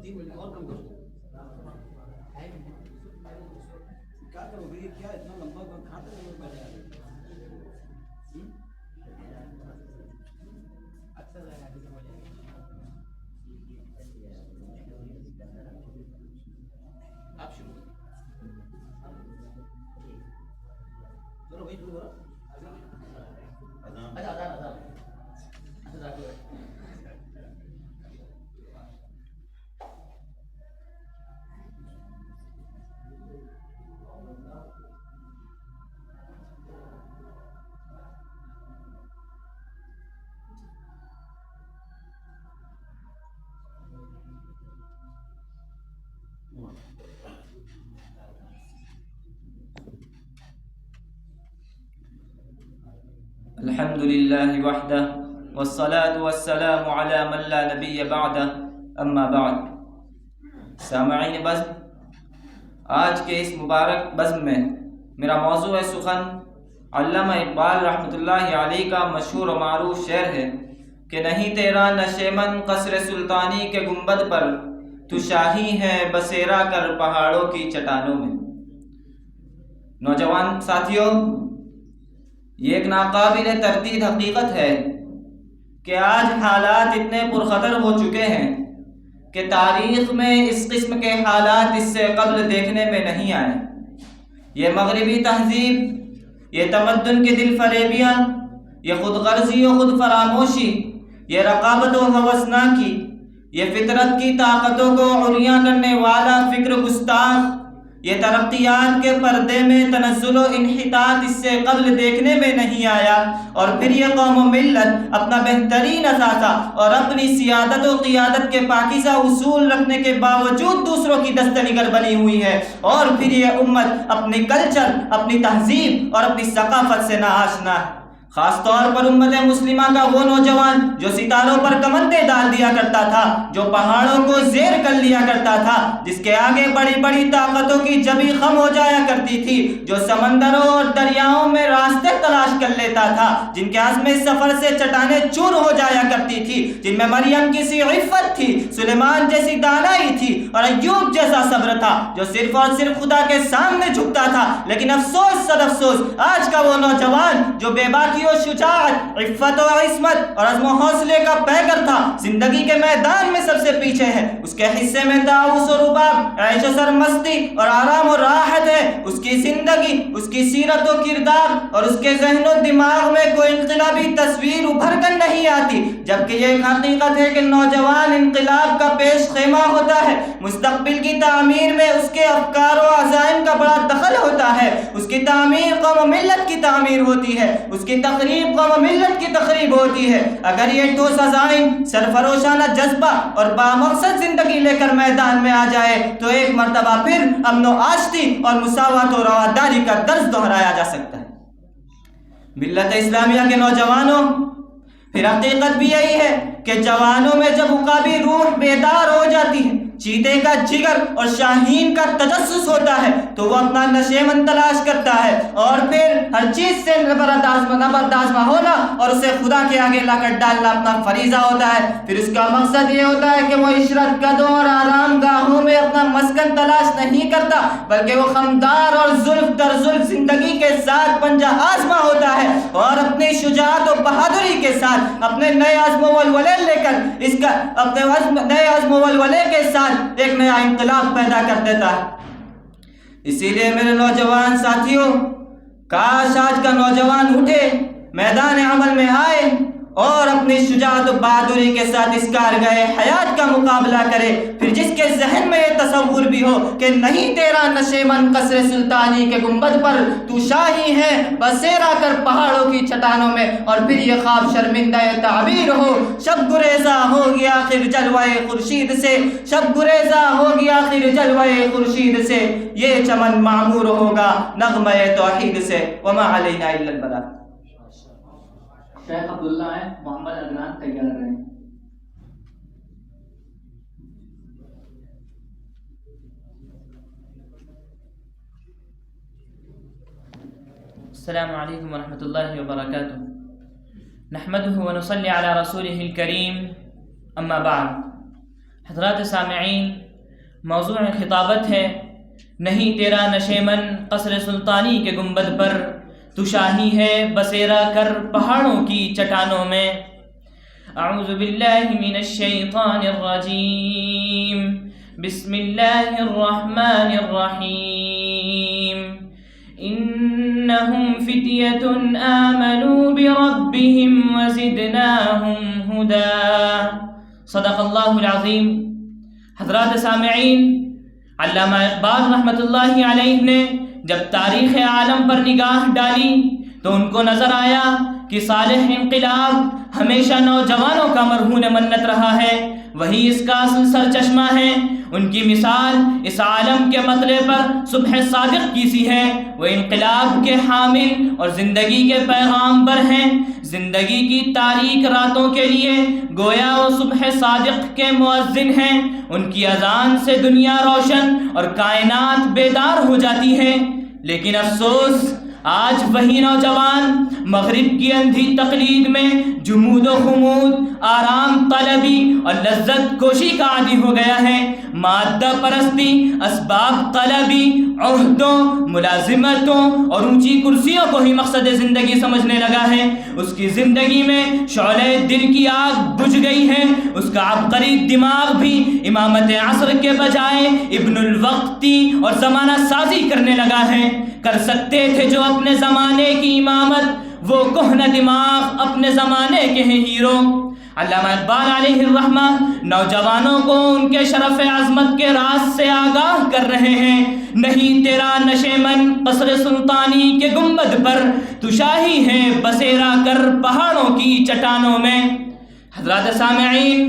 3 minute اور کم کرو. کیا کرو گے؟ کیا اتنا لمبا کھاتے ہیں لوگ بیٹھے آپ شروع چلو بھائی شروع کرو. الحمد للہ وحدہ والصلاة والسلام علی من لا نبی بعدہ اما بعد. سامعین بزم، آج کے اس مبارک بزم میں میرا موضوع سخن علامہ اقبال رحمۃ اللہ علیہ کا مشہور و معروف شعر ہے کہ نہیں تیرا نشیمن قصر سلطانی کے گنبد پر، تو شاہی ہے بسیرا کر پہاڑوں کی چٹانوں میں. نوجوان ساتھیوں، یہ ایک ناقابل تردید حقیقت ہے کہ آج حالات اتنے پرخطر ہو چکے ہیں کہ تاریخ میں اس قسم کے حالات اس سے قبل دیکھنے میں نہیں آئے. یہ مغربی تہذیب، یہ تمدن کی دل فریبیاں، یہ خود غرضی و خود فراموشی، یہ رقابت و ہوسناکی، یہ فطرت کی طاقتوں کو عریاں کرنے والا فکر گستاخ، یہ ترقیات کے پردے میں تنزل و انحطاط اس سے قبل دیکھنے میں نہیں آیا. اور پھر یہ قوم و ملت اپنا بہترین اثاثہ اور اپنی سیادت و قیادت کے پاکیزہ اصول رکھنے کے باوجود دوسروں کی دست نگر بنی ہوئی ہے. اور پھر یہ امت اپنی کلچر، اپنی تہذیب اور اپنی ثقافت سے ناآشنا ہے. خاص طور پر امت مسلمہ کا وہ نوجوان جو ستاروں پر کمندیں ڈال دیا کرتا تھا، جو پہاڑوں کو زیر کر لیا کرتا تھا، جس کے آگے بڑی بڑی طاقتوں کی جبی خم ہو جایا کرتی تھی، جو سمندروں اور دریاؤں میں راستے تلاش کر لیتا تھا، جن کے عزم سفر سے چٹانیں چور ہو جایا کرتی تھی، جن میں مریم کی سی عفت تھی، سلیمان جیسی دانائی تھی اور ایوب جیسا صبر تھا، جو صرف اور صرف خدا کے سامنے جھکتا تھا. لیکن افسوس صد افسوس، آج کا وہ نوجوان جو بے باکی و شجاعت، عفت و عصمت اور عزم و حوصلے کا پیکر تھا، زندگی کے میدان میں سب سے پیچھے ہے. اس کے حصے میں داؤس و رباب، عیش و سرمستی اور آرام و راحت ہے. اس کی زندگی، اس کی سیرت و کردار اور اس کے ذہن و دماغ میں کوئی انقلابی تصویر ابھر کر نہیں آتی. جبکہ یہ ایک حقیقت ہے کہ نوجوان انقلاب کا پیش خیمہ ہوتا ہے. مستقبل کی تعمیر میں اس کے افکار و عزائم کا بڑا دخل ہوتا ہے. اس کی تعمیر قوم و ملت کی تعمیر ہوتی ہے، اس کی تقریب قوم و ملت کی تقریب ہوتی ہے. اگر یہ ٹھوس عزائم، سرفروشانہ جذبہ اور بامقصد زندگی لے کر میدان میں آ جائے تو ایک مرتبہ پھر امن و آشتی اور مساوات و رواداری کا درس دہرایا جا سکتا ہے. ملت اسلامیہ کے نوجوانوں، پھر حقیقت بھی یہی ہے کہ جوانوں میں جب عقابی روح بیدار ہو جاتی ہے، چیتے کا جگر اور شاہین کا تجسس ہوتا ہے، تو وہ اپنا نشیمن تلاش کرتا ہے اور پھر ہر چیز سے نبرداز ہونا اور اسے خدا کے آگے لا کر ڈالنا اپنا فریضہ ہوتا ہے. پھر اس کا مقصد یہ ہوتا ہے کہ وہ عشرت قدوں اور آرام گاہوں میں اپنا مسکن تلاش نہیں کرتا، بلکہ وہ خمدار اور زلف در زلف زندگی کے ساتھ پنجہ آزما ہوتا ہے اور اپنی شجاعت و بہادری کے ساتھ، اپنے نئے عزم و ولولے لے کر اپنے نئے عزم و ولولے کے ساتھ ایک نیا انقلاب پیدا کر دیتا ہے. اسی لیے میرے نوجوان ساتھیوں، کاش آج کا نوجوان اٹھے، میدان عمل میں آئے اور اپنی شجاعت و بہادری کے ساتھ اس کارگاہ حیات کا مقابلہ کرے. پھر جس کے ذہن میں یہ تصور بھی ہو کہ نہیں تیرا نشیمن قصر سلطانی کے گنبد پر، تو شاہی ہے بسیرا کر پہاڑوں کی چٹانوں میں. اور پھر یہ خواب شرمندہ تعبیر ہو، شب گریزہ ہو گیا آخر جلوہ خورشید سے، شب گریزہ ہو گیا آخر جلوہ خورشید سے، یہ چمن معمور ہوگا نغمہ توحید سے، وما علینا الا البلاغ. شیخ عبداللہ ہیں، محمد عدنان تیار رہیں. السلام علیکم ورحمۃ اللہ وبرکاتہ. نحمده ونصلی علی رسوله الکریم، اما بعد. حضرات سامعین، موضوع خطابت ہے نہیں تیرا نشیمن قصر سلطانی کے گنبد پر، تو شاہی ہے بسیرا کر پہاڑوں کی چٹانوں میں۔ اعوذ باللہ من الشیطان الرجیم، بسم اللہ الرحمن الرحیم۔ انہم فتیۃ آمنوا بربہم وزدناہم ہدی۔ صدق اللہ العظیم۔ حضرات سامعین، علامہ اقبال رحمۃ اللہ علیہ نے جب تاریخ عالم پر نگاہ ڈالی تو ان کو نظر آیا کہ صالح انقلاب ہمیشہ نوجوانوں کا مرہون منت رہا ہے، وہی اس کا اصل سرچشمہ ہے۔ ان کی مثال اس عالم کے مطلع پر صبح صادق کی سی ہے۔ وہ انقلاب کے حامل اور زندگی کے پیغامبر ہیں۔ زندگی کی تاریک راتوں کے لیے گویا وہ صبح صادق کے مؤذن ہیں۔ ان کی اذان سے دنیا روشن اور کائنات بیدار ہو جاتی ہے۔ لیکن افسوس، آج وہی نوجوان مغرب کی اندھی تقلید میں جمود و خمود، آرام طلبی اور لذت کوشی کا عادی ہو گیا ہے۔ مادہ پرستی، اسباب طلبی، عہدوں، ملازمتوں اور اونچی کرسیوں کو ہی مقصد زندگی سمجھنے لگا ہے۔ اس کی زندگی میں شعلہ دل کی آگ بجھ گئی ہے۔ اس کا عبقری دماغ بھی امامت عصر کے بجائے ابن الوقتی اور زمانہ سازی کرنے لگا ہے۔ کر سکتے تھے جو اپنے زمانے کی امامت وہ کہنہ دماغ اپنے زمانے کے ہیں ہیرو۔ علامہ اقبال علیہ الرحمہ نوجوانوں کو ان کے شرف عظمت کے راز سے آگاہ کر رہے ہیں۔ نہیں تیرا نشیمن قصر سلطانی کے گنبد پر، تو شاہی ہے بسیرا کر پہاڑوں کی چٹانوں میں۔ حضرات سامعین،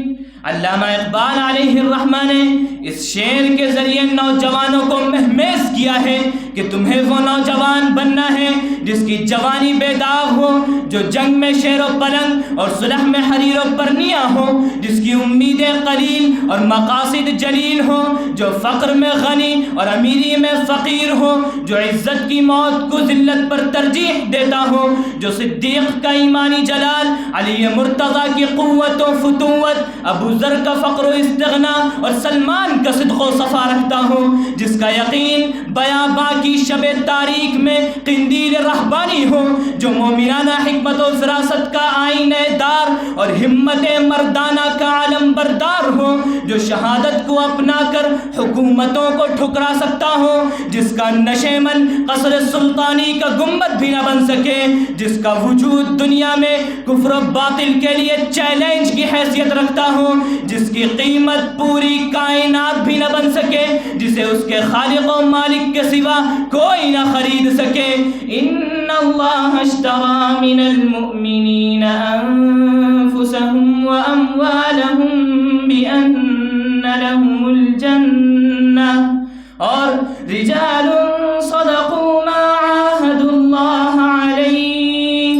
علامہ اقبال علیہ الرحمہ نے اس شعر کے ذریعے نوجوانوں کو مہمیز کیا ہے کہ تمہیں وہ نوجوان بننا ہے جس کی جوانی بے داغ ہو، جو جنگ میں شیر و پلنگ اور صلح میں حریر و پرنیاں ہو، جس کی امیدیں قلیل اور مقاصد جلیل ہو، جو فقر میں غنی اور امیری میں فقیر ہو، جو عزت کی موت کو ذلت پر ترجیح دیتا ہو، جو صدیق کا ایمانی جلال، علی مرتضیٰ کی قوت و فتوت، ابو ذر کا فقر و استغنا اور سلمان کا صدق و صفا رکھتا ہوں، جس کا یقین بیاباں کی شب تاریک میں قندیل رہبانی ہو، جو مومنانہ حکمت و فراست کا آئینہ دار اور ہمت مردانہ کا علم بردار ہو، جو شہادت کو اپنا کر حکومتوں کو ٹھکرا سکتا ہو، جس کا نشیمن قصر سلطانی کا گنبد بھی نہ بن سکے، جس کا وجود دنیا میں کفر و باطل کے لیے چیلنج کی حیثیت رکھتا ہو، جس کی قیمت پوری کائنات بھی نہ بن سکے، جسے اس کے خالق و مالک کے سوا کوئی نہ خرید سکے۔ ان اللہ اشتری من المؤمنین انفسهم واموالهم بان لهم الجنہ، اور رجال صدقوا ما عاهدوا الله علیہ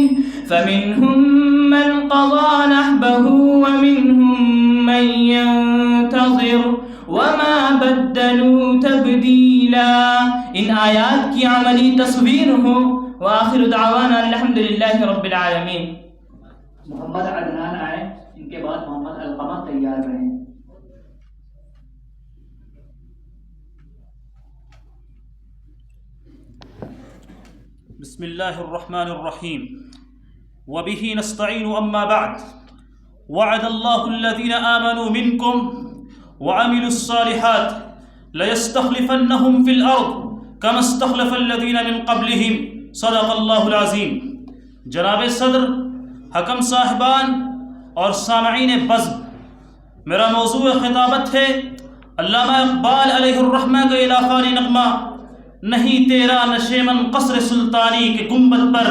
فمنهم من قضى نحبه ومنهم من ينتظر وما بدلوا تبدیلا۔ ان آیات کی عملی تصویر ہو۔ وآخر دعوانا الحمدللہ رب العالمین۔ محمد عدنان آئے، ان کے بعد محمد علقمہ تیار رہیں۔ بسم اللہ الرحمن الرحیم وبه نستعین اما بعد وعد اللہ الذین آمنوا منکم وعملوا الصالحات ليستخلفنهم في الارض كما استخلف الذین من قبلهم صدق اللہ العظیم۔ جناب صدر، حکم صاحبان اور سامعین بزم، میرا موضوع خطابت ہے علامہ اقبال علیہ الرحمہ کا الافانی نغمہ، نہیں تیرا نشیمن قصر سلطانی کے گنبد پر،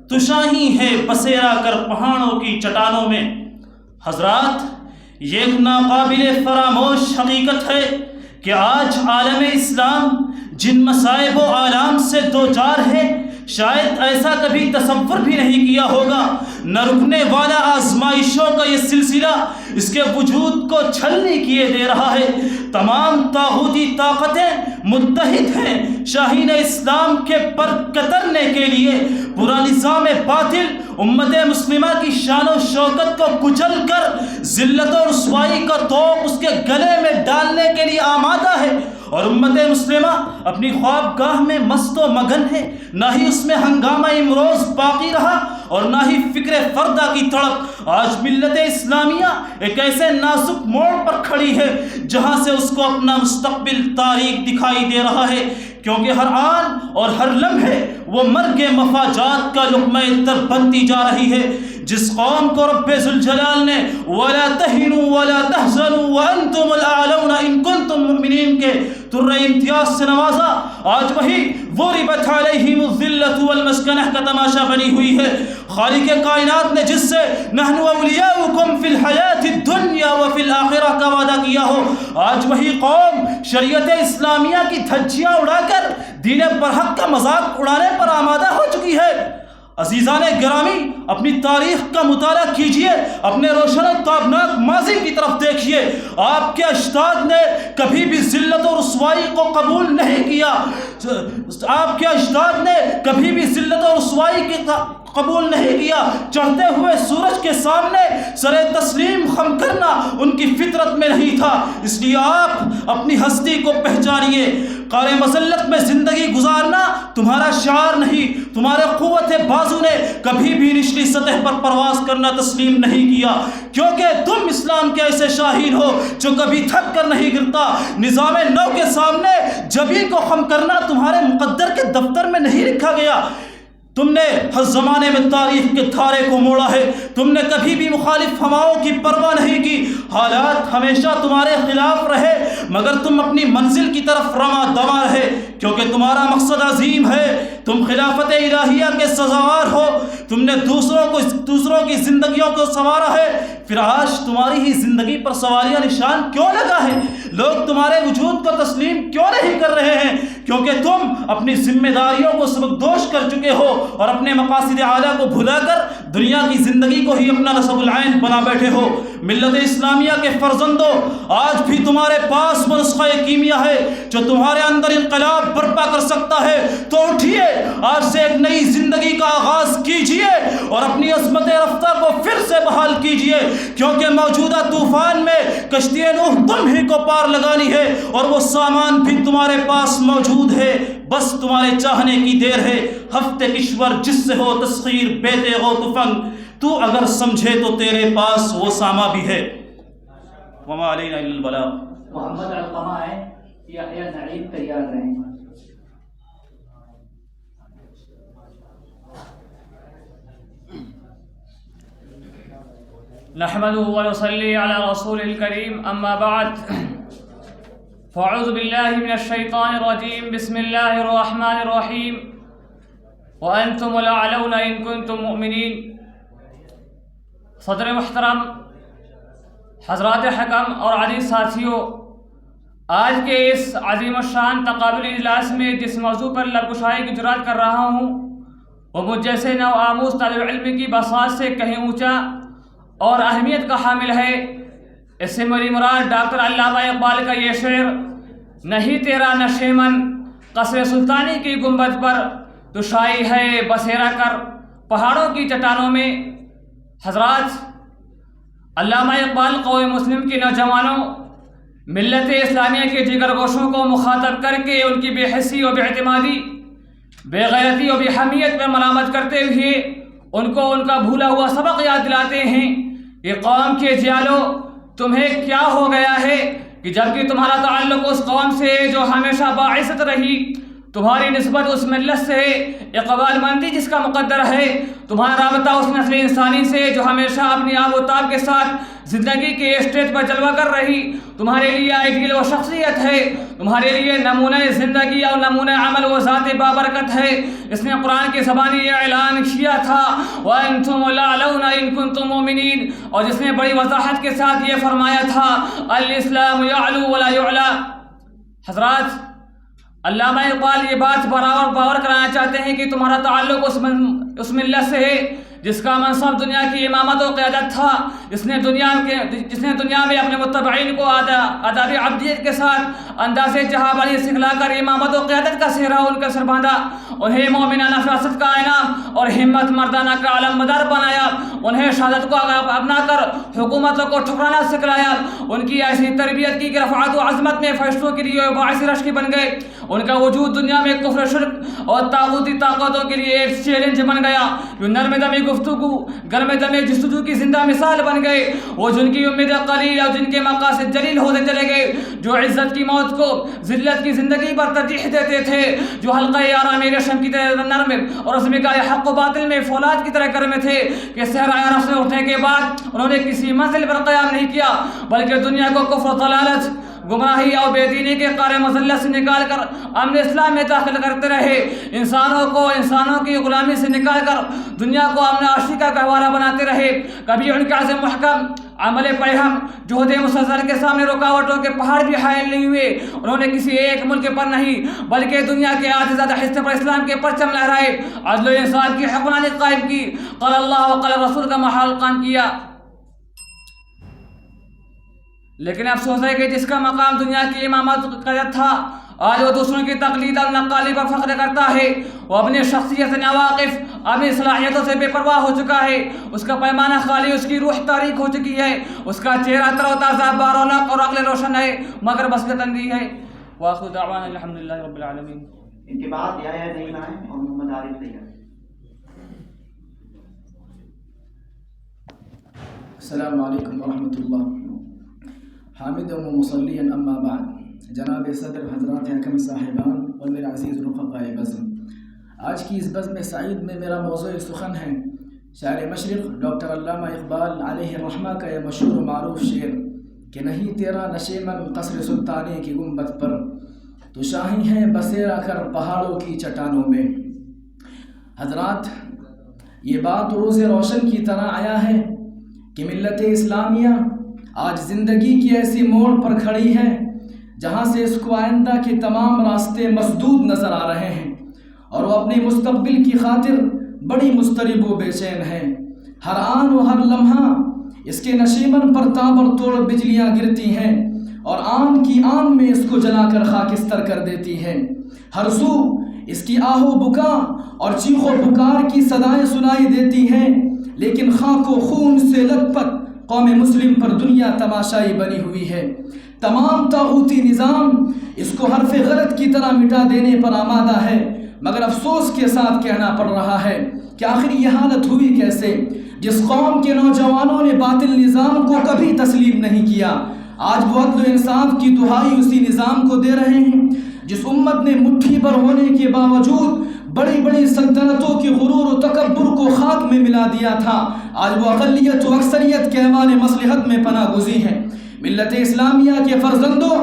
تو شاہی ہے بسیرا کر پہاڑوں کی چٹانوں میں۔ حضرات، یہ ایک ناقابل فراموش حقیقت ہے کہ آج عالم اسلام جن مصائب و آلام سے دوچار ہے، شاید ایسا کبھی تصور بھی نہیں کیا ہوگا۔ نہ رکنے والا آزمائشوں کا یہ سلسلہ اس کے وجود کو چھلنی کیے دے رہا ہے۔ تمام طاغوتی طاقتیں متحد ہیں شاہین اسلام کے پر کترنے کے لیے۔ پورا نظام باطل امت مسلمہ کی شان و شوکت کو کچل کر ذلت و رسوائی کا توق اس کے گلے میں ڈالنے کے لیے آمادہ ہے، اور امت مسلمہ اپنی خوابگاہ میں مست و مگن ہے، نہ ہی اس میں ہنگامہ امروز باقی رہا اور نہ ہی فکر فردہ کی تڑپ۔ آج ملت اسلامیہ ایک ایسے نازک موڑ پر کھڑی ہے جہاں سے اس کو اپنا مستقبل تاریک دکھائی دے رہا ہے، کیونکہ ہر آن اور ہر لمحے وہ مرگ مفاجات کا لقمہ تر بنتی جا رہی ہے۔ جس قوم کو رب ذوالجلال نے وَلَا تَهِنُوا وَلَا تَحْزَنُوا وَأَنْتُمُ الْأَعْلَوْنَ إِن كُنتُم مُؤْمِنِينَ کے ترہ امتیاز سے نوازا، آج وہی ضُرِبَتْ عَلَيْهِمُ الذِّلَّةُ وَالْمَسْكَنَةُ کا تماشا بنی ہوئی ہے۔ خالق کائنات نے جس سے نحن اولیاؤکم فی الحیات الدنیا وفی الآخرہ کا وعدہ کیا ہو، آج وہی قوم شریعت اسلامیہ کی دھجیاں اڑا کر دین برحق کا مذاق اڑانے پر آمادہ ہو چکی ہے۔ عزیزان گرامی، اپنی تاریخ کا مطالعہ کیجئے، اپنے روشن و تابناک ماضی کی طرف دیکھیے۔ آپ کے اجداد نے کبھی بھی ذلت و رسوائی کو قبول نہیں کیا، آپ کے اجداد نے کبھی بھی ذلت و رسوائی کی قبول نہیں کیا۔ چڑھتے ہوئے سورج کے سامنے سر تسلیم خم کرنا ان کی فطرت میں نہیں تھا، اس لیے آپ اپنی ہستی کو پہچانیے۔ قعر مذلت میں زندگی گزارنا تمہارا شعار نہیں، تمہارے قوت بازو نے کبھی بھی نچلی سطح پر پرواز کرنا تسلیم نہیں کیا، کیونکہ تم اسلام کے ایسے شاہین ہو جو کبھی تھک کر نہیں گرتا۔ نظام نو کے سامنے جبھی کو خم کرنا تمہارے مقدر کے دفتر میں نہیں لکھا گیا۔ تم نے ہر زمانے میں تاریخ کے دھارے کو موڑا ہے، تم نے کبھی بھی مخالف ہواؤں کی پرواہ نہیں کی۔ حالات ہمیشہ تمہارے خلاف رہے مگر تم اپنی منزل کی طرف رواں دواں رہے، کیونکہ تمہارا مقصد عظیم ہے۔ تم خلافت الہیہ کے سزاوار ہو، تم نے دوسروں کی زندگیوں کو سنوارا ہے، پھر آج تمہاری ہی زندگی پر سوالیہ نشان کیوں لگا ہے؟ لوگ تمہارے وجود کو تسلیم کیوں نہیں کر رہے ہیں؟ کیونکہ تم اپنی ذمہ داریوں کو سبکدوش کر چکے ہو اور اپنے مقاصد اعلیٰ کو بھلا کر دنیا کی زندگی کو ہی اپنا نصب العین بنا بیٹھے ہو۔ ملت اسلامیہ کے فرزندوں، آج بھی تمہارے پاس وہ نسخہ کیمیا ہے جو تمہارے اندر انقلاب برپا کر سکتا ہے، تو اٹھیے، آج سے ایک نئی زندگی کا آغاز کیجئے اور اپنی عظمت رفتہ کو پھر سے بحال کیجئے، کیونکہ موجودہ طوفان میں کشتی نوح تم ہی کو پار لگانی ہے اور وہ سامان بھی تمہارے پاس موجود ہے، بس تمہارے چاہنے کی دیر ہے۔ ہفتے کشور جس سے ہو تسخیر بے تیغ و تفنگ، تو اگر سمجھے تو تیرے پاس وہ ساما بھی ہے۔ وما علینا الا البلاغ۔ محمد علقمہ ہے، یحییٰ نعیم تیار رہیں۔ نحمده ونصلي على رسول الكريم أما بعد فأعوذ بالله من الشيطان الرجيم بسم الله الرحمن الرحيم وأنتم الأعلون إن كنتم مؤمنين۔ صدر محترم، حضرات حکم اور عزیز ساتھیوں، آج کے اس عظیم الشان تقابلی اجلاس میں جس موضوع پر لب گشائی کی جرات کر رہا ہوں وہ مجھ جیسے نو آموز طالب علم کی بساط سے کہیں اونچا اور اہمیت کا حامل ہے۔ اس سے میری مراد ڈاکٹر علامہ اقبال کا یہ شعر، نہیں تیرا نشیمن قصر سلطانی کی گنبد پر دشائی ہے بسیرا کر پہاڑوں کی چٹانوں میں۔ حضرات، علامہ اقبال قوم مسلم کے نوجوانوں، ملت اسلامیہ کے جگر گوشوں کو مخاطب کر کے ان کی بے حسی و بے اعتمادی، بے غیرتی و بے حمیت پر ملامت کرتے ہوئے ان کو ان کا بھولا ہوا سبق یاد دلاتے ہیں کہ قوم کے جیالو، تمہیں کیا ہو گیا ہے کہ جبکہ تمہارا تعلق اس قوم سے جو ہمیشہ باعزت رہی، تمہاری نسبت اس ملت سے اقبال مندی جس کا مقدر ہے، تمہارا رابطہ اس نسل انسانی سے جو ہمیشہ اپنی آب و تاب کے ساتھ زندگی کے اسٹیج پر جلوہ کر رہی، تمہارے لیے آئیڈیل و شخصیت ہے، تمہارے لیے نمونہ زندگی اور نمونہ عمل و ذات بابرکت ہے۔ اس نے قرآن کی زبانی یہ اعلان کیا تھا وَأَنْتُمُ الْأَعْلَوْنَ إِن كُنتُم مُؤْمِنِينَ، اور جس نے بڑی وضاحت کے ساتھ یہ فرمایا تھا الاسلام يعلو ولا يعلى۔ حضرات، علامہ اقبال یہ بات باور کرانا چاہتے ہیں کہ تمہارا تعلق اس ملت سے ہے جس کا منصب دنیا کی امامت و قیادت تھا، جس نے دنیا میں اپنے متبعین کو آداب عبدیت کے ساتھ انداز جہاں باری سکھلا کر امامت و قیادت کا سہرا ان کا سر باندھا، انہیں مومنانہ فراست کا انعام اور ہمت مردانہ کا علم مدار بنایا، انہیں شہادت کو اپنا کر حکومتوں کو ٹھکرانا سکھلایا، ان کی ایسی تربیت کی کہ رفعت و عظمت میں فیصلوں کے لیے باعث رشک بن گئے، ان کا وجود دنیا میں کفر شرک اور طاغوتی طاقتوں کے لیے ایک چیلنج بن گیا، جو نرم دمی گفتگو گرم دمی جستجو کی زندہ مثال بن گئے، وہ جن کی امید قلیل اور جن کے مقاصد جلیل ہوتے چلے گئے، جو عزت کی موت کو ذلت کی زندگی پر ترجیح دیتے تھے، جو حلقہ آرام ریشم کی طرح نرم اور اس میں کا حق و باطل میں فولاد کی طرح گرم تھے کہ صحرائے عرب سے اٹھنے کے بعد انہوں نے کسی منزل پر قیام نہیں کیا، بلکہ دنیا کو کفر و ضلالت، گمراہی اور بے دینی کے قار مذلت سے نکال کر امن اسلام میں داخل کرتے رہے، انسانوں کی غلامی سے نکال کر دنیا کو امن عاشی کا گہوارہ بناتے رہے، کبھی ان کا عزم محکم عمل پیہم جہد مسلسل کے سامنے رکاوٹوں کے پہاڑ بھی حائل نہیں ہوئے، انہوں نے کسی ایک ملک پر نہیں بلکہ دنیا کے آدھے زیادہ حصے پر اسلام کے پرچم لہرائے، عدل و انصاف کی حکمرانی قائم کی، قال اللہ و قال رسول کا محال قائم کیا۔ لیکن افسوس ہے کہ جس کا مقام دنیا کی امامت قیادت تھا، آج وہ دوسروں کی تقلید اور نقالی پر فخر کرتا ہے، وہ اپنی شخصیت سے ناواقف، اپنی صلاحیتوں سے بے پرواہ ہو چکا ہے، اس کا پیمانہ خالی، اس کی روح تاریک ہو چکی ہے، اس کا چہرہ تر و تازہ بارونق اور عقل روشن ہے مگر بصیرت اندھی ہے۔ وآخر دعوانا الحمدللہ رب العالمین۔ ان کے بعد یحییٰ نعیم آئیں اور محمد عارف تیار۔ السلام علیکم ورحمۃ اللہ۔ حامد و مصلیا اما بعد، جناب صدر، حضرات حکم صاحبان اور میرے عزیز رفقائے بزم، آج کی اس بزم سعید میں میرا موضوع سخن ہے شاعر مشرق ڈاکٹر علامہ اقبال علیہ الرحمہ کا یہ مشہور و معروف شعر کہ نہیں تیرا نشیمن قصر سلطانی کی گنبد پر، تو شاہی ہے بسیرا کر پہاڑوں کی چٹانوں میں۔ حضرات، یہ بات روز روشن کی طرح آیا ہے کہ ملت اسلامیہ آج زندگی کی ایسی موڑ پر کھڑی ہے جہاں سے اس کو آئندہ کے تمام راستے مسدود نظر آ رہے ہیں، اور وہ اپنے مستقبل کی خاطر بڑی مضطرب و بے چین ہے۔ ہر آن و ہر لمحہ اس کے نشیمن پر تابر توڑ بجلیاں گرتی ہیں اور آن کی آن میں اس کو جلا کر خاکستر کر دیتی ہیں۔ ہر سو اس کی آہ و بکا اور چیخ و پکار کی صدائیں سنائی دیتی ہیں، لیکن خاک و خون سے لت پت قوم مسلم پر دنیا تماشائی بنی ہوئی ہے۔ تمام طاغوتی نظام اس کو حرف غلط کی طرح مٹا دینے پر آمادہ ہے، مگر افسوس کے ساتھ کہنا پڑ رہا ہے کہ آخر یہ حالت ہوئی کیسے؟ جس قوم کے نوجوانوں نے باطل نظام کو کبھی تسلیم نہیں کیا، آج وہ عدل و انصاف کی دہائی اسی نظام کو دے رہے ہیں۔ جس امت نے مٹھی پر ہونے کے باوجود بڑی بڑی سلطنتوں کی غرور و تکبر کو خاک میں ملا دیا تھا، آج وہ اقلیت و اکثریت کے ایوان مصلحت میں پناہ گزین ہے۔ ملت اسلامیہ کے فرزندوں،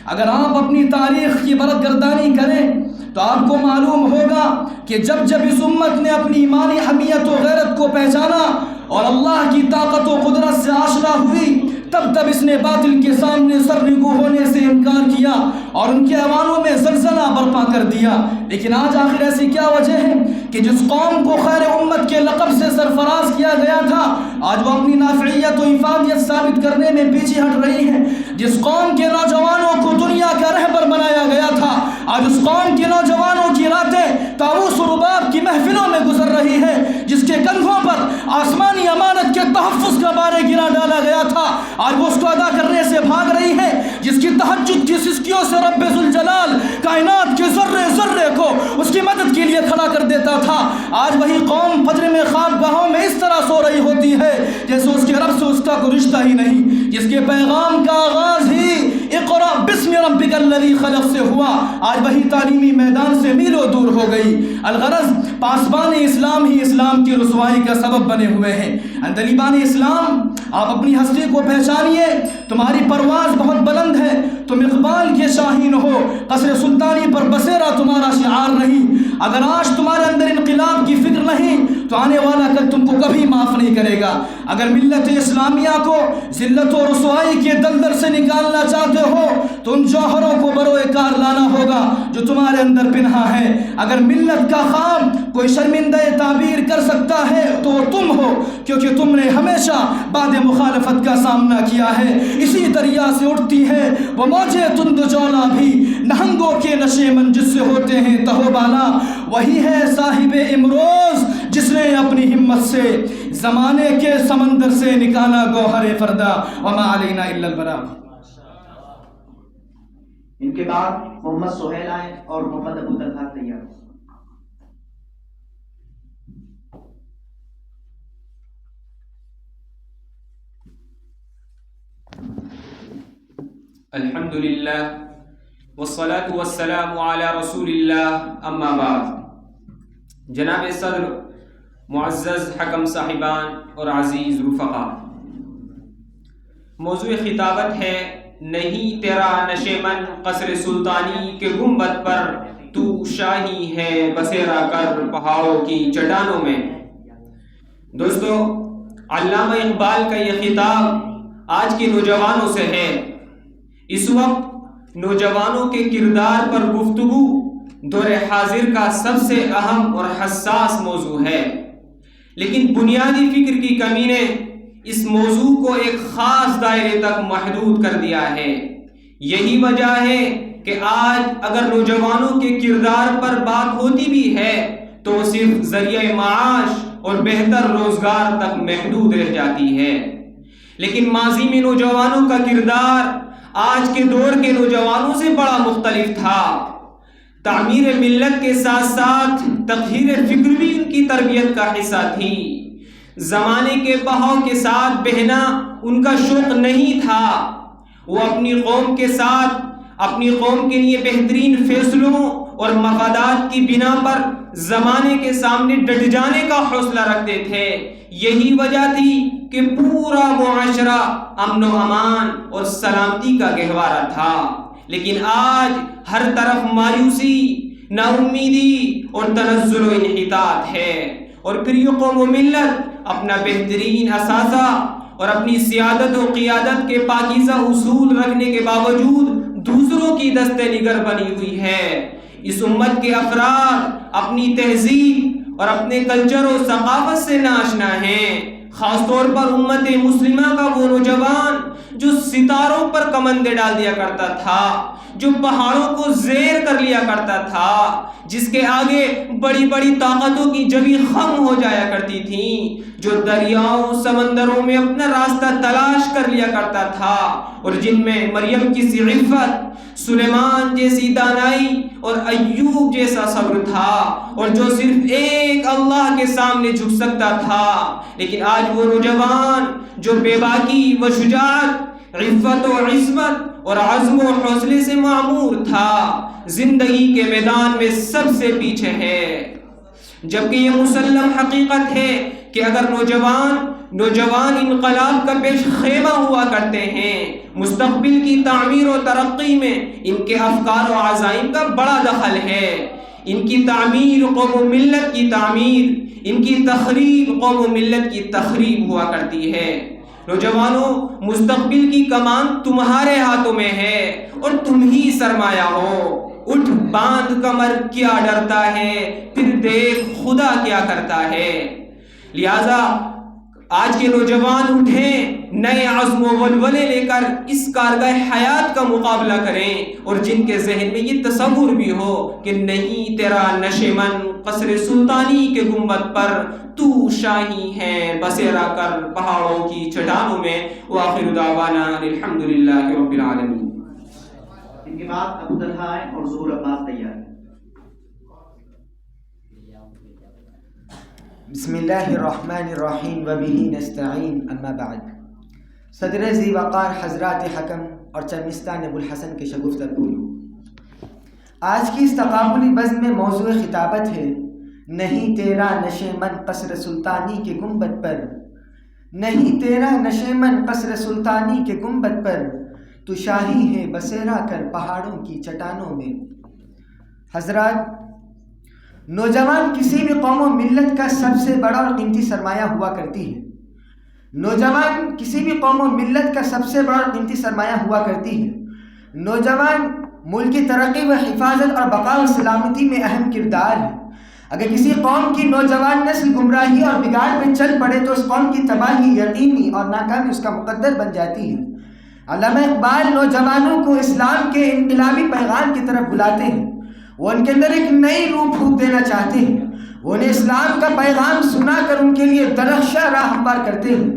اگر آپ اپنی تاریخ کی برگردانی کریں تو آپ کو معلوم ہوگا کہ جب جب اس امت نے اپنی ایمانی حمیت و غیرت کو پہچانا اور اللہ کی طاقت و قدرت سے آشنا ہوئی، تب تب اس نے باطل کے سامنے سرنگو ہونے سے انکار کیا اور ان کے ایوانوں میں زلزلہ برپا کر دیا۔ لیکن آج آخر ایسی کیا وجہ ہے کہ جس قوم کو خیر امت کے لقب سے سرفراز کیا گیا تھا، آج وہ اپنی نافعیت و افادیت ثابت کرنے میں پیچھے ہٹ رہی ہے؟ جس قوم کے نوجوانوں کو دنیا کا رہبر بنایا گیا تھا، آج اس قوم کے نوجوانوں کی راتیں طاؤس و رباب کی محفلوں میں گزر رہی ہے۔ جس کے کندھوں پر آسمانی امانت کے تحفظ کا بارے گرا ڈالا گیا تھا، آج وہ اس کو ادا کرنے سے بھاگ رہی ہے۔ جس کی تہجد کی سسکیوں سے رب ذوالجلال کائنات کے ذرے ذرے کو اس کی مدد کے لیے کھڑا کر دیتا تھا، آج وہی قوم فجر میں خوابگاہوں میں اس طرح سو رہی ہوتی ہے جیسے اس کے رب سے اس کا کوئی رشتہ ہی نہیں۔ جس کے پیغام کا آغاز ہی اقرا بسم ربک الذی خلق سے ہوا، آج وہی تعلیمی میدان سے میلوں دور ہو گئی۔ الغرض پاسبان اسلام ہی اسلام کی رسوائی کا سبب بنے ہوئے ہیں۔ عندلیبان اسلام، آپ اپنی ہستی کو پہچانیے، تمہاری پرواز بہت بلند ہے، تم اقبال کے شاہین ہو، قصر سلطانی پر بسیرا تمہارا شعار نہیں۔ اگر آج تمہارے اندر انقلاب کی فکر نہیں تو آنے والا کل تم کو کبھی معاف نہیں کرے گا۔ اگر ملت اسلامیہ کو ذلت و رسوائی کے دلدل سے نکالنا چاہتے ہو تو تو ان جوہروں کو بروئے کار لانا ہوگا جو تمہارے اندر پنہا ہے۔ اگر ملت کا خام کوئی شرمندہ تعبیر کر سکتا ہے تو وہ تم ہو، کیونکہ تم نے ہمیشہ بعد مخالفت کا سامنا کیا ہے۔ اسی دریا سے اٹھتی ہے وہ موجیں تند جولا بھی، نہنگوں کے نشے من جس سے ہوتے ہیں تہو بالا۔ وہی ہے صاحب امروز جس نے اپنی ہمت سے زمانے کے سمندر سے نکالا گوہر فردا، وما علینا الا البلاغ۔ ان کے بعد محمد سہیل آئے اور محمد ابو طلحہ تیار۔ الحمد للہ والصلاة والسلام علی رسول اللہ، اما بعد۔ جناب صدر، معزز حکم صاحبان اور عزیز رفقا، موضوع خطابت ہے نہیں تیرا نشیمن قصر سلطانی کے گنبد پر، تو شاہی ہے بسیرا کر پہاڑوں کی چٹانوں میں۔ دوستو، علامہ اقبال کا یہ خطاب آج کے نوجوانوں سے ہے۔ اس وقت نوجوانوں کے کردار پر گفتگو دور حاضر کا سب سے اہم اور حساس موضوع ہے، لیکن بنیادی فکر کی کمی نے اس موضوع کو ایک خاص دائرے تک محدود کر دیا ہے۔ یہی وجہ ہے کہ آج اگر نوجوانوں کے کردار پر بات ہوتی بھی ہے تو وہ صرف ذریعہ معاش اور بہتر روزگار تک محدود رہ جاتی ہے، لیکن ماضی میں نوجوانوں کا کردار آج کے دور کے نوجوانوں سے بڑا مختلف تھا۔ تعمیر ملت کے ساتھ ساتھ تطہیر فکر بھی ان کی تربیت کا حصہ تھی۔ زمانے کے بہاؤ کے ساتھ بہنا ان کا شوق نہیں تھا، وہ اپنی قوم کے ساتھ اپنی قوم کے لیے بہترین فیصلوں اور مفادات کی بنا پر زمانے کے سامنے ڈٹ جانے کا حوصلہ رکھتے تھے۔ یہی وجہ تھی کہ پورا معاشرہ امن و امان اور سلامتی کا گہوارہ تھا، لیکن آج ہر طرف مایوسی، نا امیدی اور تنزل و انحطاط ہے، اور پھر یہ قوم و ملت اپنا بہترین اثاثہ اور اپنی سیادت و قیادت کے پاکیزہ اصول رکھنے کے باوجود دوسروں کی دست نگر بنی ہوئی ہے۔ اس امت کے افراد اپنی تہذیب اور اپنے کلچر و ثقافت سے ناآشنا ہیں، خاص طور پر امت مسلمہ کا وہ نوجوان جو ستاروں پر کمندیں ڈال دیا کرتا تھا، جو پہاڑوں کو زیر کر لیا کرتا تھا، جس کے آگے بڑی بڑی طاقتوں کی جبیں خم ہو جایا کرتی تھیں، جو دریاؤں سمندروں میں اپنا راستہ تلاش کر لیا کرتا تھا، اور جن میں مریم کی سی عفت، سلیمان جیسی دانائی اور ایوب جیسا صبر تھا، اور جو صرف ایک اللہ کے سامنے جھک سکتا تھا۔ لیکن آج وہ نوجوان جو بے باکی و شجاعت، عفت و عصمت اور عزم و حوصلے سے معمور تھا، زندگی کے میدان میں سب سے پیچھے ہے، جبکہ یہ مسلم حقیقت ہے کہ اگر نوجوان انقلاب کا پیش خیمہ ہوا کرتے ہیں، مستقبل کی تعمیر و ترقی میں ان کے افکار و عزائم کا بڑا دخل ہے۔ ان کی تعمیر قوم و ملت کی تعمیر، ان کی تخریب قوم و ملت کی تخریب ہوا کرتی ہے۔ نوجوانوں، مستقبل کی کمان تمہارے ہاتھوں میں ہے اور تم ہی سرمایہ ہو۔ اٹھ باندھ کمر کیا ڈرتا ہے، پھر دیکھ خدا کیا کرتا ہے۔ لہذا آج کے نوجوان اٹھیں، نئے عزم و ولولے لے کر اس کارگاہ حیات کا مقابلہ کریں، اور جن کے ذہن میں یہ تصور بھی ہو کہ نہیں تیرا نشیمن قصر سلطانی کے گنبد پر، تو شاہی ہے بسیرا کر پہاڑوں کی چٹانوں میں۔ وآخر دعوانا الحمدللہ رب العالمین۔ ان کے بعد ابو طلحہ آئے اور ظہور عباس تیار۔ بسم اللہ الرحمن الرحیم وبہ نستعین، اما بعد۔ صدر ذی وقار حضرات حکم اور چرمستان ابو الحسن کے شگفتہ پھولو، آج کی اس تقابلی بزم میں موضوع خطابت ہے نہیں تیرا نشیمن قصر سلطانی کے گنبد پر، نہیں تیرا نشیمن قصر سلطانی کے گنبد پر، تو شاہی ہے بسیرا کر پہاڑوں کی چٹانوں میں۔ حضرات، نوجوان کسی بھی قوم و ملت کا سب سے بڑا اور قیمتی سرمایہ ہوا کرتی ہے۔ نوجوان کسی بھی قوم و ملت کا سب سے بڑا اور قیمتی سرمایہ ہوا کرتی ہے۔ نوجوان ملک کی ترقی و حفاظت اور بقا و سلامتی میں اہم کردار ہے۔ اگر کسی قوم کی نوجوان نسل گمراہی اور بگاڑ میں چل پڑے تو اس قوم کی تباہی یقینی اور ناکامی اس کا مقدر بن جاتی ہے۔ علامہ اقبال نوجوانوں کو اسلام کے انقلابی پیغام کی طرف بلاتے ہیں، وہ ان کے اندر ایک نئی روح پھونک دینا چاہتے ہیں، وہ انہیں اسلام کا پیغام سنا کر ان کے لیے درخشاں راہ ہموار کرتے ہیں۔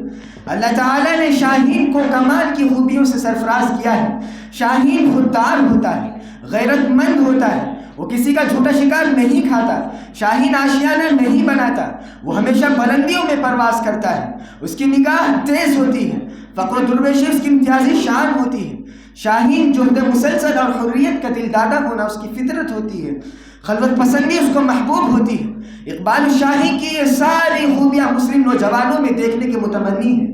اللہ تعالیٰ نے شاہین کو کمال کی خوبیوں سے سرفراز کیا ہے۔ شاہین خوددار ہوتا ہے، غیرت مند ہوتا ہے، وہ کسی کا جھوٹا شکار نہیں کھاتا، شاہین آشیانہ نہیں بناتا، وہ ہمیشہ بلندیوں میں پرواز کرتا ہے، اس کی نگاہ تیز ہوتی ہے، فقر و درویشی اس کی امتیازی شان ہوتی ہے۔ شاہین جہد مسلسل اور حریت کا دل دادا ہونا اس کی فطرت ہوتی ہے، خلوت پسندی اس کو محبوب ہوتی ہے۔ اقبال شاہی کی یہ ساری خوبیاں مسلم نوجوانوں میں دیکھنے کے متمنی ہیں۔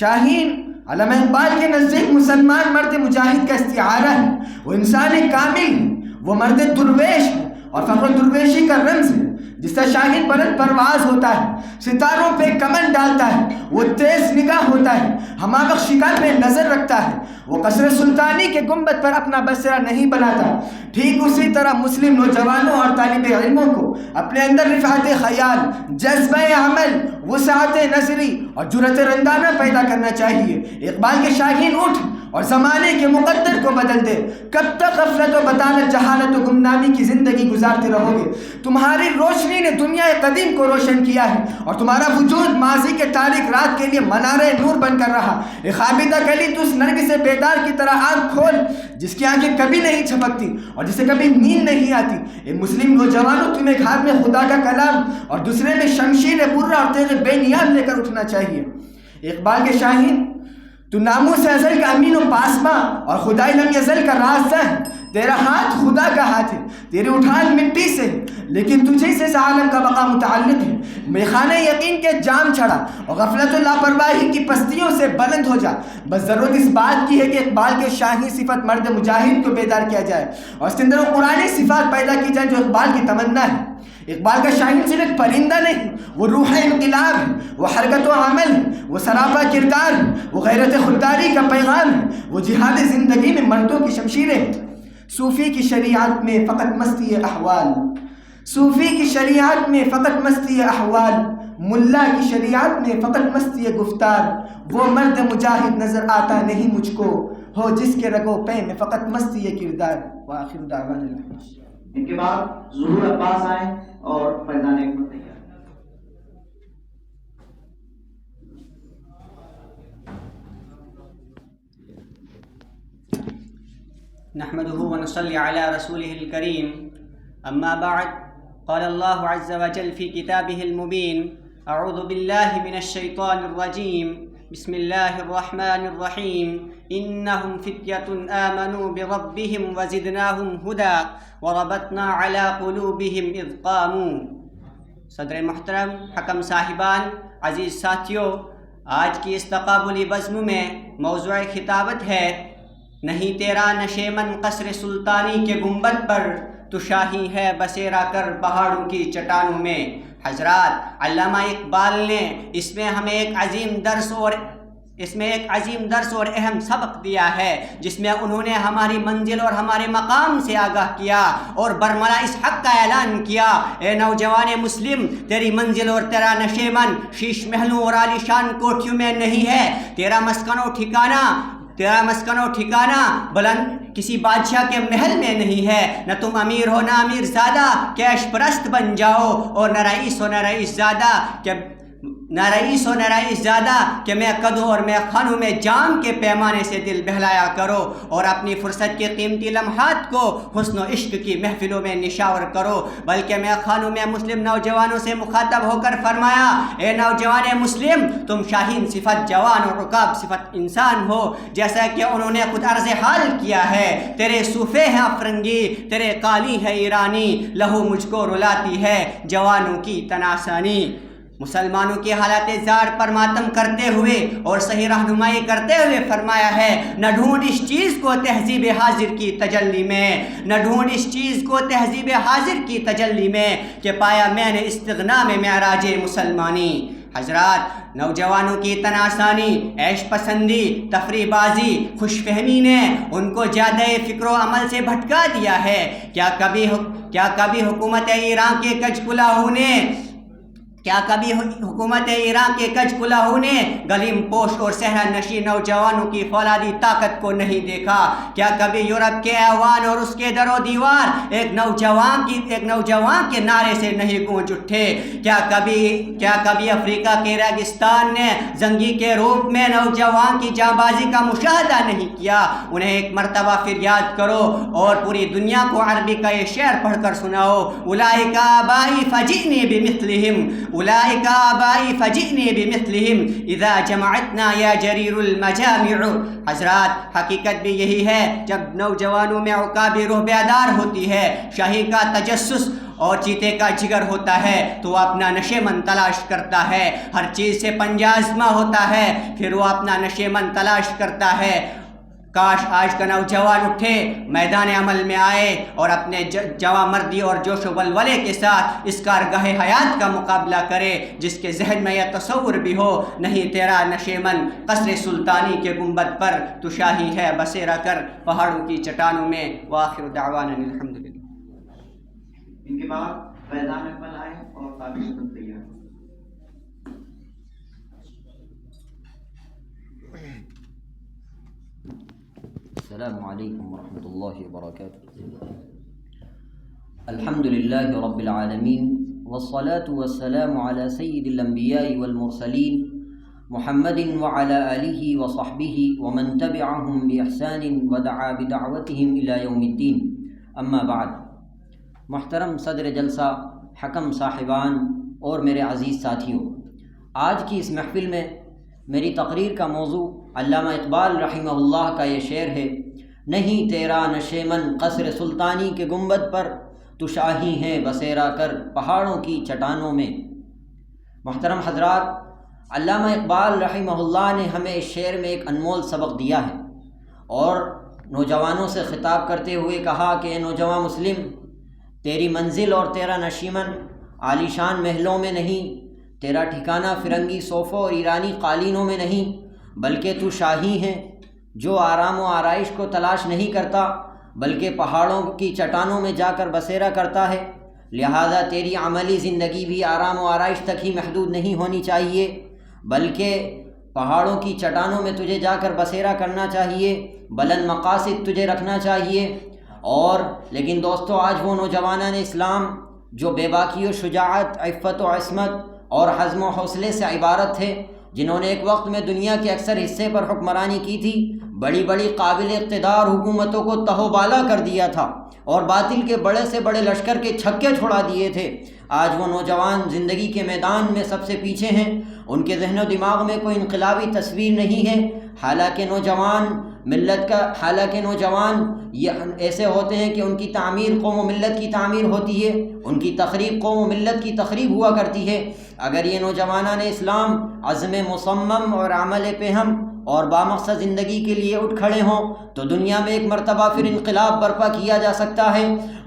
شاہین علامہ اقبال کے نزدیک مسلمان مرد مجاہد کا استعارہ ہے، وہ انسان کامل ہے، وہ مرد درویش ہے اور فخر درویشی کا رمز ہے۔ جس طرح شاہین بلند پرواز ہوتا ہے، ستاروں پہ کمن ڈالتا ہے، وہ تیز نگاہ ہوتا ہے، ہمہ شکار پہ نظر رکھتا ہے، وہ قصر سلطانی کے گنبد پر اپنا بسرا نہیں بناتا۔ ٹھیک اسی طرح مسلم نوجوانوں اور طالب علموں کو اپنے اندر رفعت خیال، جذبہ عمل، وسعت نظری اور جرأت رندانہ پیدا کرنا چاہیے۔ اقبال کے شاہین اٹھ اور زمانے کے مقدر کو بدل دے۔ کب تک غفلت و بطالت، جہالت و گمنامی کی زندگی گزارتے رہو گے؟ تمہاری روشنی نے دنیا قدیم کو روشن کیا ہے اور تمہارا وجود ماضی کے تاریک رات کے لیے منار نور بن کر رہا۔ ایک خابیدہ کلی تو اس نرگس بیدار کی طرح آنکھ کھول جس کی آنکھیں کبھی نہیں جھپکتی اور جسے کبھی نیند نہیں آتی۔ اے مسلم نوجوانوں، تمہیں ایک ہاتھ میں خدا کا کلام اور دوسرے میں شمشیر برہ اور تیغ بے نیاز لے کر اٹھنا چاہیے۔ اقبال کے شاہین، تو ناموس ازل کا امین و پاسباں اور خدائے لم یزل کا رازداں ہے۔ تیرا ہاتھ خدا کا ہاتھ ہے، تیری اٹھان مٹی سے ہے، لیکن تجھے سے اس عالم کا بقا متعلق ہے۔ میخانہ یقین کے جام چڑھا اور غفلت و لاپرواہی کی پستیوں سے بلند ہو جا۔ بس ضرورت اس بات کی ہے کہ اقبال کے شاہی صفت مرد مجاہد کو بیدار کیا جائے اور اس کے اندر وہ قرآنی صفات پیدا کی جائیں جو اقبال کی تمنا ہے۔ اقبال کا شاہین صرف ایک پرندہ نہیں، وہ روح انقلاب ہے، وہ حرکت و عمل ہے، وہ سراپا کردار ہے، وہ غیرت خودداری کا پیغام ہے، وہ جہاد زندگی میں مردوں کی شمشیریں ہیں۔ صوفی کی شریعت میں فقط مستی احوال، صوفی کی شریعت میں فقط مستی احوال، ملا کی شریعت میں فقط مستی گفتار، وہ مرد مجاہد نظر آتا نہیں مجھ کو، ہو جس کے رگو پے میں فقط مستی کردار۔ وآخر دعوانا الحمد۔ ان کے بعد ظہور عباس آئیں اور فیضان حکمت تیار۔ نحمده ونصلي على رسوله الكريم أما بعد قال الله عز وجل في كتابه المبين أعوذ بالله من الشيطان الرجيم بسم الله الرحمن الرحيم إنهم فتية آمنوا بربهم وزدناهم هدى وربطنا على قلوبهم إذ قاموا۔ صدر محترم، حکم صاحبان، عزیز ساتھیوں، آج کی اس تقابلی بزم میں موضوع خطابت ہے نہیں تیرا نشیمن قصر سلطانی کے گنبد پر، تو شاہی ہے بسیرا کر پہاڑوں کی چٹانوں میں۔ حضرات، علامہ اقبال نے اس میں ہمیں ایک عظیم درس اور اہم سبق دیا ہے، جس میں انہوں نے ہماری منزل اور ہمارے مقام سے آگاہ کیا اور برملا اس حق کا اعلان کیا، اے نوجوان مسلم، تیری منزل اور تیرا نشیمن شیش محلوں اور عالیشان کوٹھیوں میں نہیں ہے، تیرا مسکن و ٹھکانہ بلند کسی بادشاہ کے محل میں نہیں ہے۔ نہ تم امیر ہو نہ امیر زادہ کہ عیش پرست بن جاؤ، اور نہ رئیس ہو نہ رئیس زادہ کہ میں قدوں اور میں خانوں میں جام کے پیمانے سے دل بہلایا کرو، اور اپنی فرصت کے قیمتی لمحات کو حسن و عشق کی محفلوں میں نشاور کرو، بلکہ میں خانوں میں مسلم نوجوانوں سے مخاطب ہو کر فرمایا، اے نوجوان مسلم، تم شاہین صفت جوان اور عقاب صفت انسان ہو، جیسا کہ انہوں نے خود عرض حال کیا ہے۔ تیرے صوفے ہیں افرنگی، تیرے قالی ہے ایرانی، لہو مجھ کو رلاتی ہے جوانوں کی تناسانی۔ مسلمانوں کی حالات زار پر ماتم کرتے ہوئے اور صحیح رہنمائی کرتے ہوئے فرمایا ہے، نہ ڈھونڈ اس چیز کو تہذیب حاضر کی تجلی میں، نہ ڈھونڈ اس چیز کو تہذیب حاضر کی تجلی میں، کہ پایا میں نے استغنا میں معراج مسلمانی۔ حضرات، نوجوانوں کی تناسانی، عیش پسندی، تفریح بازی، خوش فہمی نے ان کو زیادہ فکر و عمل سے بھٹکا دیا ہے۔ کیا کبھی حکومت ایران کے کج کلاہوں نے گلیم پوش اور صحرا نشین نوجوانوں کی فولادی طاقت کو نہیں دیکھا؟ کیا کبھی یورپ کے ایوان اور اس کے در و دیوار ایک نوجوان کے نعرے سے نہیں گونج اٹھے؟ کیا کبھی افریقہ کے ریگستان نے زنگی کے روپ میں نوجوان کی جانبازی کا مشاہدہ نہیں کیا؟ انہیں ایک مرتبہ پھر یاد کرو اور پوری دنیا کو عربی کا یہ شعر پڑھ کر سناؤ: اولئک آبائی فجئنی بمثلہم اذا جمعتنا یا جریر المجامع۔ حضرات، حقیقت بھی یہی ہے، جب نوجوانوں میں عقابی روح بیدار ہوتی ہے، شاہی کا تجسس اور چیتے کا جگر ہوتا ہے، تو وہ اپنا نشیمن تلاش کرتا ہے، ہر چیز سے پنجازمہ ہوتا ہے، پھر وہ اپنا نشیمن تلاش کرتا ہے۔ کاش آج کا نوجوان اٹھے، میدان عمل میں آئے اور اپنے جواں مردی اور جوش و ولولے کے ساتھ اس کارگاہ حیات کا مقابلہ کرے، جس کے ذہن میں یہ تصور بھی ہو: نہیں تیرا نشیمن قصر سلطانی کے گنبد پر، تو شاہی ہے بسیرا کر پہاڑوں کی چٹانوں میں۔ وآخر دعوانا الحمدللہ۔ ان کے بعد فیضان اقبال آئے اور تابش تیار۔ السلام علیکم ورحمۃ اللہ وبرکاتہ۔ الحمد للہ رب العالمین والصلاة والسلام علی سید الانبیاء والمرسلین محمد وعلی آلہ وصحبہ ومن تبعہم بإحسان ودعا بدعوتہم الی یوم الدین، اما بعد۔ محترم صدر جلسہ، حکم صاحبان اور میرے عزیز ساتھیوں، آج کی اس محفل میں میری تقریر کا موضوع علامہ اقبال رحمہ اللہ کا یہ شعر ہے: نہیں تیرا نشیمن قصر سلطانی کے گنبد پر، تو شاہی ہے بسیرا کر پہاڑوں کی چٹانوں میں۔ محترم حضرات، علامہ اقبال رحمہ اللہ نے ہمیں اس شعر میں ایک انمول سبق دیا ہے، اور نوجوانوں سے خطاب کرتے ہوئے کہا کہ اے نوجوان مسلم، تیری منزل اور تیرا نشیمن عالیشان محلوں میں نہیں، تیرا ٹھکانہ فرنگی صوفوں اور ایرانی قالینوں میں نہیں، بلکہ تو شاہی ہے جو آرام و آرائش کو تلاش نہیں کرتا، بلکہ پہاڑوں کی چٹانوں میں جا کر بسیرا کرتا ہے۔ لہذا تیری عملی زندگی بھی آرام و آرائش تک ہی محدود نہیں ہونی چاہیے، بلکہ پہاڑوں کی چٹانوں میں تجھے جا کر بسیرا کرنا چاہیے، بلند مقاصد تجھے رکھنا چاہیے۔ اور لیکن دوستو، آج وہ نوجوانان اسلام جو بے باکی و شجاعت، عفت و عصمت اور حزم و حوصلے سے عبارت تھے، جنہوں نے ایک وقت میں دنیا کے اکثر حصے پر حکمرانی کی تھی، بڑی بڑی قابل اقتدار حکومتوں کو تہو بالا کر دیا تھا اور باطل کے بڑے سے بڑے لشکر کے چھکے چھڑا دیے تھے، آج وہ نوجوان زندگی کے میدان میں سب سے پیچھے ہیں۔ ان کے ذہن و دماغ میں کوئی انقلابی تصویر نہیں ہے، حالانکہ نوجوان یہ ایسے ہوتے ہیں کہ ان کی تعمیر قوم و ملت کی تعمیر ہوتی ہے، ان کی تخریب قوم و ملت کی تخریب ہوا کرتی ہے۔ اگر یہ نوجوانان اسلام عزم مصمم اور عمل پہم اور بامقصد زندگی کے لیے اٹھ کھڑے ہوں تو دنیا میں ایک مرتبہ پھر انقلاب برپا کیا جا سکتا ہے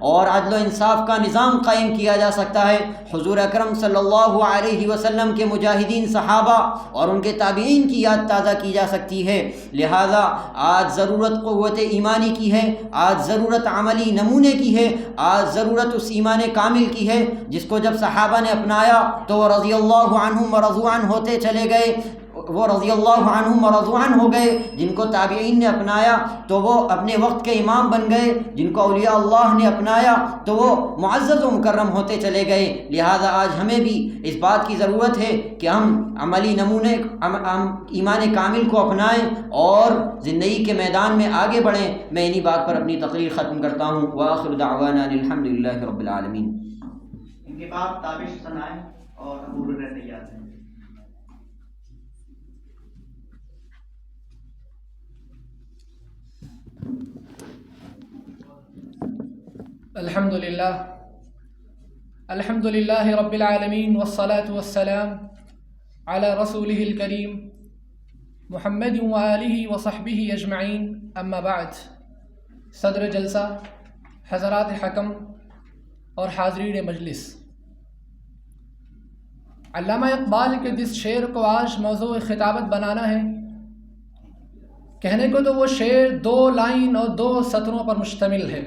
اور عدل و انصاف کا نظام قائم کیا جا سکتا ہے۔ حضور اکرم صلی اللہ علیہ وسلم کے مجاہدین صحابہ اور ان کے تابعین کی یاد تازہ کی جا سکتی ہے۔ لہذا آج ضرورت قوت ایمانی کی ہے، آج ضرورت عملی نمونے کی ہے، آج ضرورت اس ایمان کامل کی ہے جس کو جب صحابہ نے اپنایا تو وہ رضی اللہ عنہم ورضوا عنہ ہوتے چلے گئے، وہ رضی اللہ عنہم ورضوا عنہ ہو گئے۔ جن کو تابعین نے اپنایا تو وہ اپنے وقت کے امام بن گئے، جن کو اولیاء اللہ نے اپنایا تو وہ معزز و مکرم ہوتے چلے گئے۔ لہذا آج ہمیں بھی اس بات کی ضرورت ہے کہ ہم عملی نمونے ایمان کامل کو اپنائیں اور زندگی کے میدان میں آگے بڑھیں۔ میں انہی بات پر اپنی تقریر ختم کرتا ہوں۔ وآخر دعوانا الحمد للہ رب العالمین۔ ان کے بعد تابش سنائیں اور ابو ہریرہ تیار ہیں۔ الحمد للہ رب العالمین والصلاة والسلام علی رسولہ الکریم محمد وآلہ وصحبہ اجمعین، اما بعد۔ صدر جلسہ، حضرات حکم اور حاضرین مجلس، علامہ اقبال کے جس شعر کو آج موضوع خطابت بنانا ہے، کہنے کو تو وہ شعر 2 لائن اور 2 سطروں پر مشتمل ہے،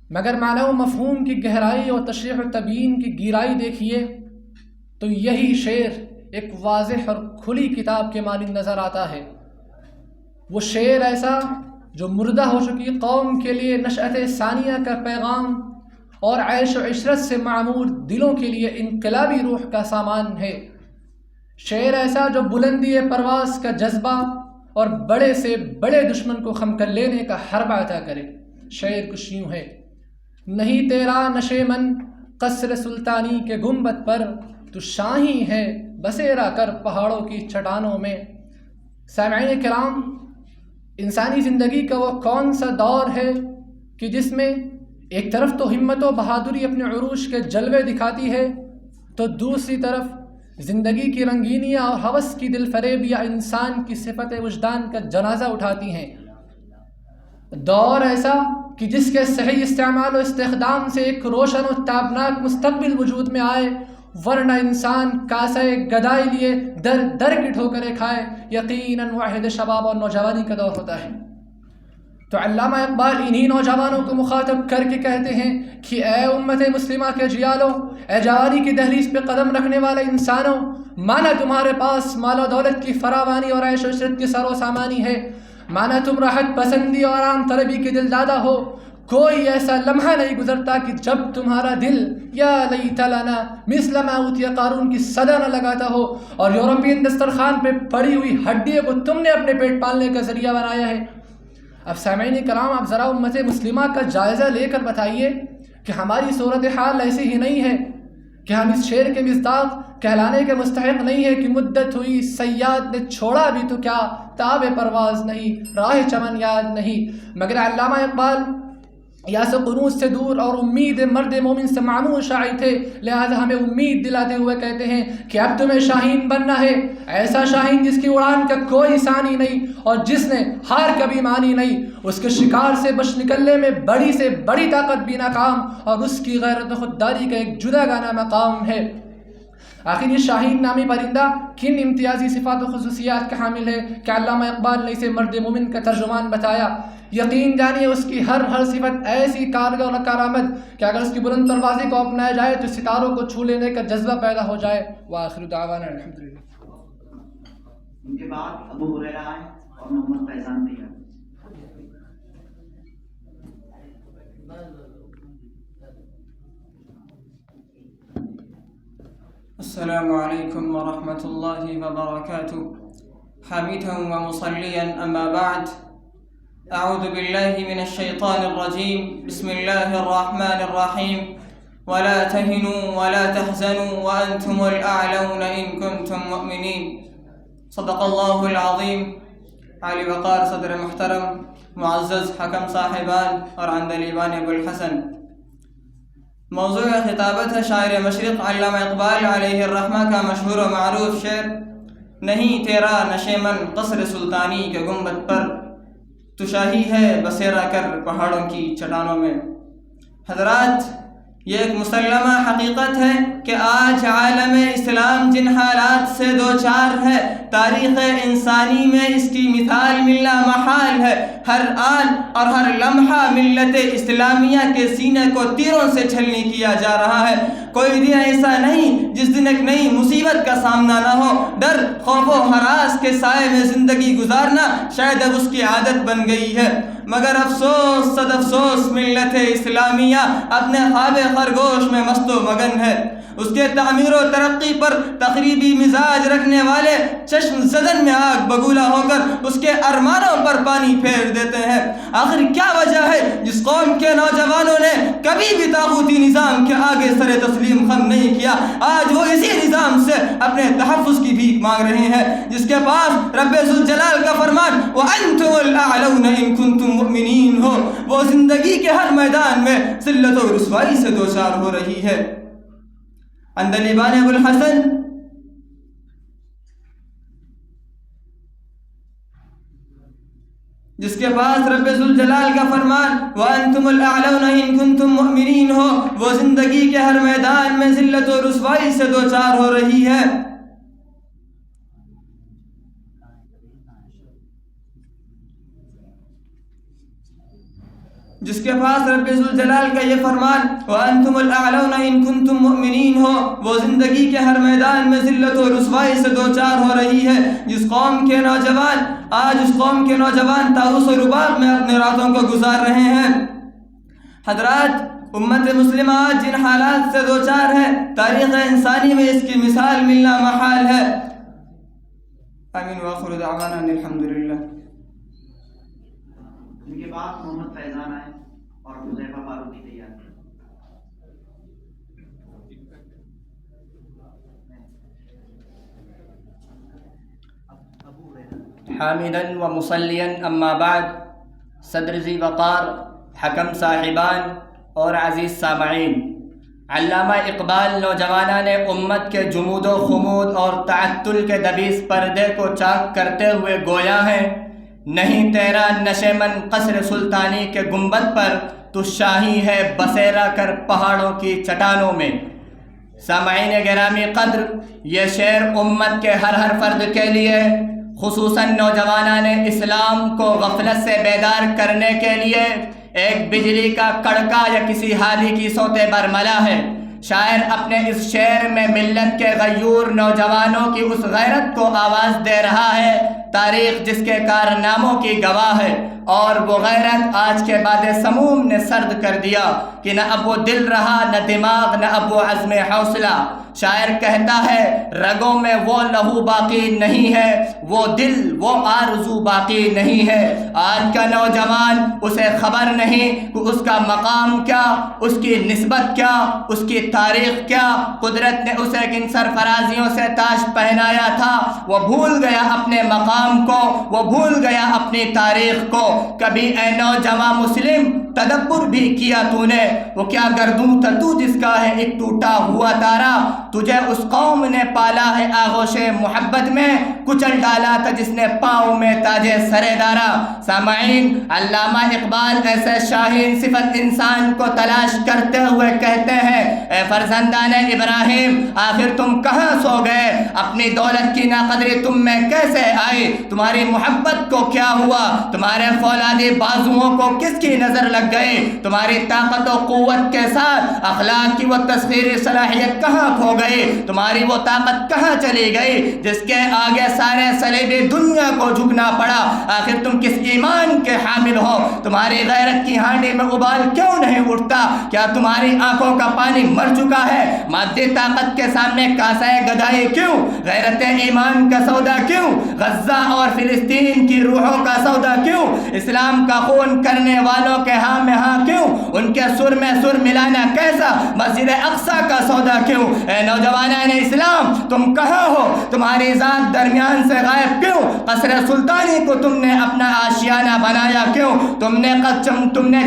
مگر معنی و مفہوم کی گہرائی اور تشریح و تبیین کی گہرائی دیکھیے تو یہی شعر ایک واضح اور کھلی کتاب کے مانند نظر آتا ہے۔ وہ شعر ایسا جو مردہ ہو چکی قوم کے لیے نشأت ثانیہ کا پیغام اور عیش و عشرت سے معمور دلوں کے لیے انقلابی روح کا سامان ہے۔ شعر ایسا جو بلندی پرواز کا جذبہ اور بڑے سے بڑے دشمن کو خم کر لینے کا حربہ عطا کرے۔ شعر کچھ یوں ہے: نہیں تیرا نشے من قصر سلطانی کے گنبد پر، تو شاہی ہے بسیرا کر پہاڑوں کی چٹانوں میں۔ سامعین کرام، انسانی زندگی کا وہ کون سا دور ہے کہ جس میں ایک طرف تو ہمت و بہادری اپنے عروج کے جلوے دکھاتی ہے، تو دوسری طرف زندگی کی رنگینیاں اور ہوس کی دل فریب یا انسان کی صفت وجدان کا جنازہ اٹھاتی ہیں۔ دور ایسا کہ جس کے صحیح استعمال و استخدام سے ایک روشن و تابناک مستقبل وجود میں آئے، ورنہ انسان کاسہ گدائی لیے در در کی ٹھوکریں کھائے۔ یقیناً واحد شباب اور نوجوانی کا دور ہوتا ہے۔ تو علامہ اقبال انہی نوجوانوں کو مخاطب کر کے کہتے ہیں کہ اے امت مسلمہ کے جیالو، اے جوانی کی دہلیز پہ قدم رکھنے والے انسانوں، مانا تمہارے پاس مال و دولت کی فراوانی اور عیش و عشرت کی سر و سامانی ہے، مانا تم راحت پسندی اور آرام طلبی کے دل دادا ہو، کوئی ایسا لمحہ نہیں گزرتا کہ جب تمہارا دل یا لیت لنا مثل ما اوتی قارون کی صدا نہ لگاتا ہو اور یورپین دسترخوان پہ پڑی ہوئی ہڈیوں کو تم نے اپنے پیٹ پالنے کا ذریعہ بنایا ہے۔ اب سامعین کرام، آپ ذرا امت مسلمہ کا جائزہ لے کر بتائیے کہ ہماری صورتحال ایسی ہی نہیں ہے کہ ہم اس شعر کے مصداق کہلانے کے مستحق نہیں ہے کہ مدت ہوئی صیاد نے چھوڑا بھی تو کیا، تاب پرواز نہیں، راہ چمن یاد نہیں۔ مگر علامہ اقبال یاس قنوط سے دور اور امید مرد مومن سے معمور شاعر تھے، لہذا ہمیں امید دلاتے ہوئے کہتے ہیں کہ اب تمہیں شاہین بننا ہے، ایسا شاہین جس کی اڑان کا کوئی ثانی نہیں اور جس نے ہار کبھی مانی نہیں، اس کے شکار سے بچ نکلنے میں بڑی سے بڑی طاقت بھی ناکام، اور اس کی غیرت و خودداری کا ایک جدا گانا مقام ہے۔ آخر یہ شاہین نامی پرندہ کن امتیازی صفات و خصوصیات کا حامل ہے کہ علامہ اقبال نے اسے مرد مومن کا ترجمان بتایا؟ یقین جانیے اس کی ہر صفت ایسی کارگر اور کارآمد کہ اگر اس کی بلند پروازی کو اپنایا جائے تو ستاروں کو چھو لینے کا جذبہ پیدا ہو جائے۔ وآخر دعوانا الحمدللہ۔ ان کے بعد ابو ہریرہ آئے اور محمد فیضان بھی آئے۔ السلام علیکم ورحمۃ اللہ وبرکاتہ۔ حامدا ومصلیا اما بعد، اعوذ باللہ من الشیطان الرجیم، بسم اللہ الرحمن الرحیم، ولا تهنوا ولا تحزنوا وانتم الاعلون ان کنتم مؤمنین۔ صدق اللہ العظیم۔ عالی وقار صدر محترم، معزز حکم صاحبان اور عندلیبان ابو الحسن، موضوع خطابت ہے شاعر مشرق علامہ اقبال علیہ الرحمہ کا مشہور و معروف شعر نہیں تیرا نشے من قصر سلطانی کے گنبد پر، تو شاہی ہے بسیرا کر پہاڑوں کی چٹانوں میں۔ حضرات، یہ ایک مسلمہ حقیقت ہے کہ آج عالم اسلام جن حالات سے دوچار ہے، تاریخ انسانی میں اس کی مثال ملنا محال ہے۔ ہر آن اور ہر لمحہ ملت اسلامیہ کے سینے کو تیروں سے چھلنی کیا جا رہا ہے۔ کوئی دن ایسا نہیں جس دن ایک نئی مصیبت کا سامنا نہ ہو۔ ڈر، خوف و ہراس کے سائے میں زندگی گزارنا شاید اب اس کی عادت بن گئی ہے، مگر افسوس صد افسوس ملت اسلامیہ اپنے خواب خرگوش میں مست و مگن ہے۔ اس کے تعمیر و ترقی پر تقریبی مزاج رکھنے والے چشم زدن میں آگ بگولا ہو کر اس کے ارمانوں پر پانی پھیر دیتے ہیں۔ آخر کیا وجہ ہے جس قوم کے نوجوانوں نے کبھی بھی طاغوتی نظام کے آگے سر تسلیم خم نہیں کیا، آج وہ اسی نظام سے اپنے تحفظ کی بھیک مانگ رہے ہیں، جس کے پاس رب ذوالجلال کا فرمان وَأَنْتُمُ الْأَعْلَوْنَ إِن كُنتُم مُؤْمِنِينَ ہو، وہ زندگی کے ہر میدان میں ذلت و رسوائی سے دوچار ہو رہی ہے۔ عندلیبان ابو الحسن، جس کے پاس رب ذوالجلال کا فرمان وَأَنْتُمُ الْأَعْلَوْنَ إِن كُنْتُم مُؤْمِنِينَ ہو، وہ زندگی کے ہر میدان میں ذلت و رسوائی سے دوچار ہو رہی ہے. جس کے پاس رب ذوالجلال کا یہ فرمان وَأَنْتُمُ الْأَعْلَوْنَ إِن كُنْتُم مُؤْمِنِينَ ہو، وہ زندگی کے ہر میدان میں ذلت و رسوائی سے دوچار ہو رہی ہے. جس قوم کے نوجوان آج اس قوم کے نوجوان طاؤس و رباب میں اپنے راتوں کو گزار رہے ہیں. حضرات، امت مسلمہ آج جن حالات سے دوچار ہے، تاریخ انسانی میں اس کی مثال ملنا محال ہے. آمین وآخر دعوانا ان الحمدللہ. ان کے بعد محمد فیضان آئے اور حذیفہ فاروقی تیار. حامدا و مصلیا اما بعد. صدر ذی وقار، حکم صاحبان اور عزیز سامعین، علامہ اقبال نوجوانان امت کے جمود و خمود اور تعطل کے دبیس پردے کو چاک کرتے ہوئے گویا ہیں، نہیں تیرا نشیمن قصر سلطانی کے گنبد پر، تو شاہی ہے بسیرا کر پہاڑوں کی چٹانوں میں. سامعین گرامی قدر، یہ شعر امت کے ہر فرد کے لیے، خصوصاً نوجوانان اسلام کو غفلت سے بیدار کرنے کے لیے ایک بجلی کا کڑکا یا کسی حالی کی صوت برملا ہے. شاعر اپنے اس شعر میں ملت کے غیور نوجوانوں کی اس غیرت کو آواز دے رہا ہے، تاریخ جس کے کارناموں کی گواہ ہے، اور وہ غیرت آج کے باد سموم نے سرد کر دیا کہ نہ اب وہ دل رہا، نہ دماغ، نہ اب وہ عزم حوصلہ. شاعر کہتا ہے رگوں میں وہ لہو باقی نہیں ہے، وہ دل، وہ آرزو باقی نہیں ہے. آج کا نوجوان اسے خبر نہیں کہ اس کا مقام کیا، اس کی نسبت کیا، اس کی تاریخ کیا. قدرت نے اسے کن سرفرازیوں سے تاج پہنایا تھا، وہ بھول گیا اپنے مقام کو، وہ بھول گیا اپنی تاریخ کو. کبھی اے نوجوان مسلم تدبر بھی کیا تو نے، وہ کیا گردوں تھا تو جس کا ہے ایک ٹوٹا ہوا تارا. تجھے اس قوم نے پالا ہے آغوش محبت میں، کچل ڈالا تھا جس نے پاؤں میں تاج سرے دارا. سامعین، علامہ اقبال ایسے شاہین صفت انسان کو تلاش کرتے ہوئے کہتے ہیں اے فرزندان ابراہیم، آخر تم کہاں سو گئے؟ اپنی دولت کی ناقدری تم میں کیسے آئی؟ تمہاری محبت کو کیا ہوا؟ تمہارے فولادی بازوؤں کو کس کی نظر لگ گئی؟ تمہاری طاقت و قوت کے ساتھ اخلاق کی وہ تصویری صلاحیت کہاں کھو گئی؟ تمہاری وہ طاقت کہاں چلی گئی جس کے آگے سارے صلیبی دنیا کو جھکنا پڑا؟ آخر تم کس ایمان کے حامل ہو؟ تمہاری غیرت کی ہانڈی میں ابال کیوں نہیں اٹھتا؟ کیا تمہاری آنکھوں کا پانی مر چکا ہے؟ مادی طاقت کے سامنے کاسہ گدائی کیوں؟ غیرت ایمان کا سودا کیوں؟ غزہ اور فلسطین کی روحوں کا سودا کیوں؟ اسلام کا خون کرنے والوں کے ہاں میں ہاں کیوں؟ ان کے سر میں سر ملانا کیسا؟ مسجد اقصی کا سودا کیوں؟ اے نوجوانان اسلام، تم کہاں ہو؟ تمہاری ذات درمیان سے غائب کیوں؟ قصر سلطانی کو تم نے اپنا آشیانہ بنایا کیوں؟ تم نے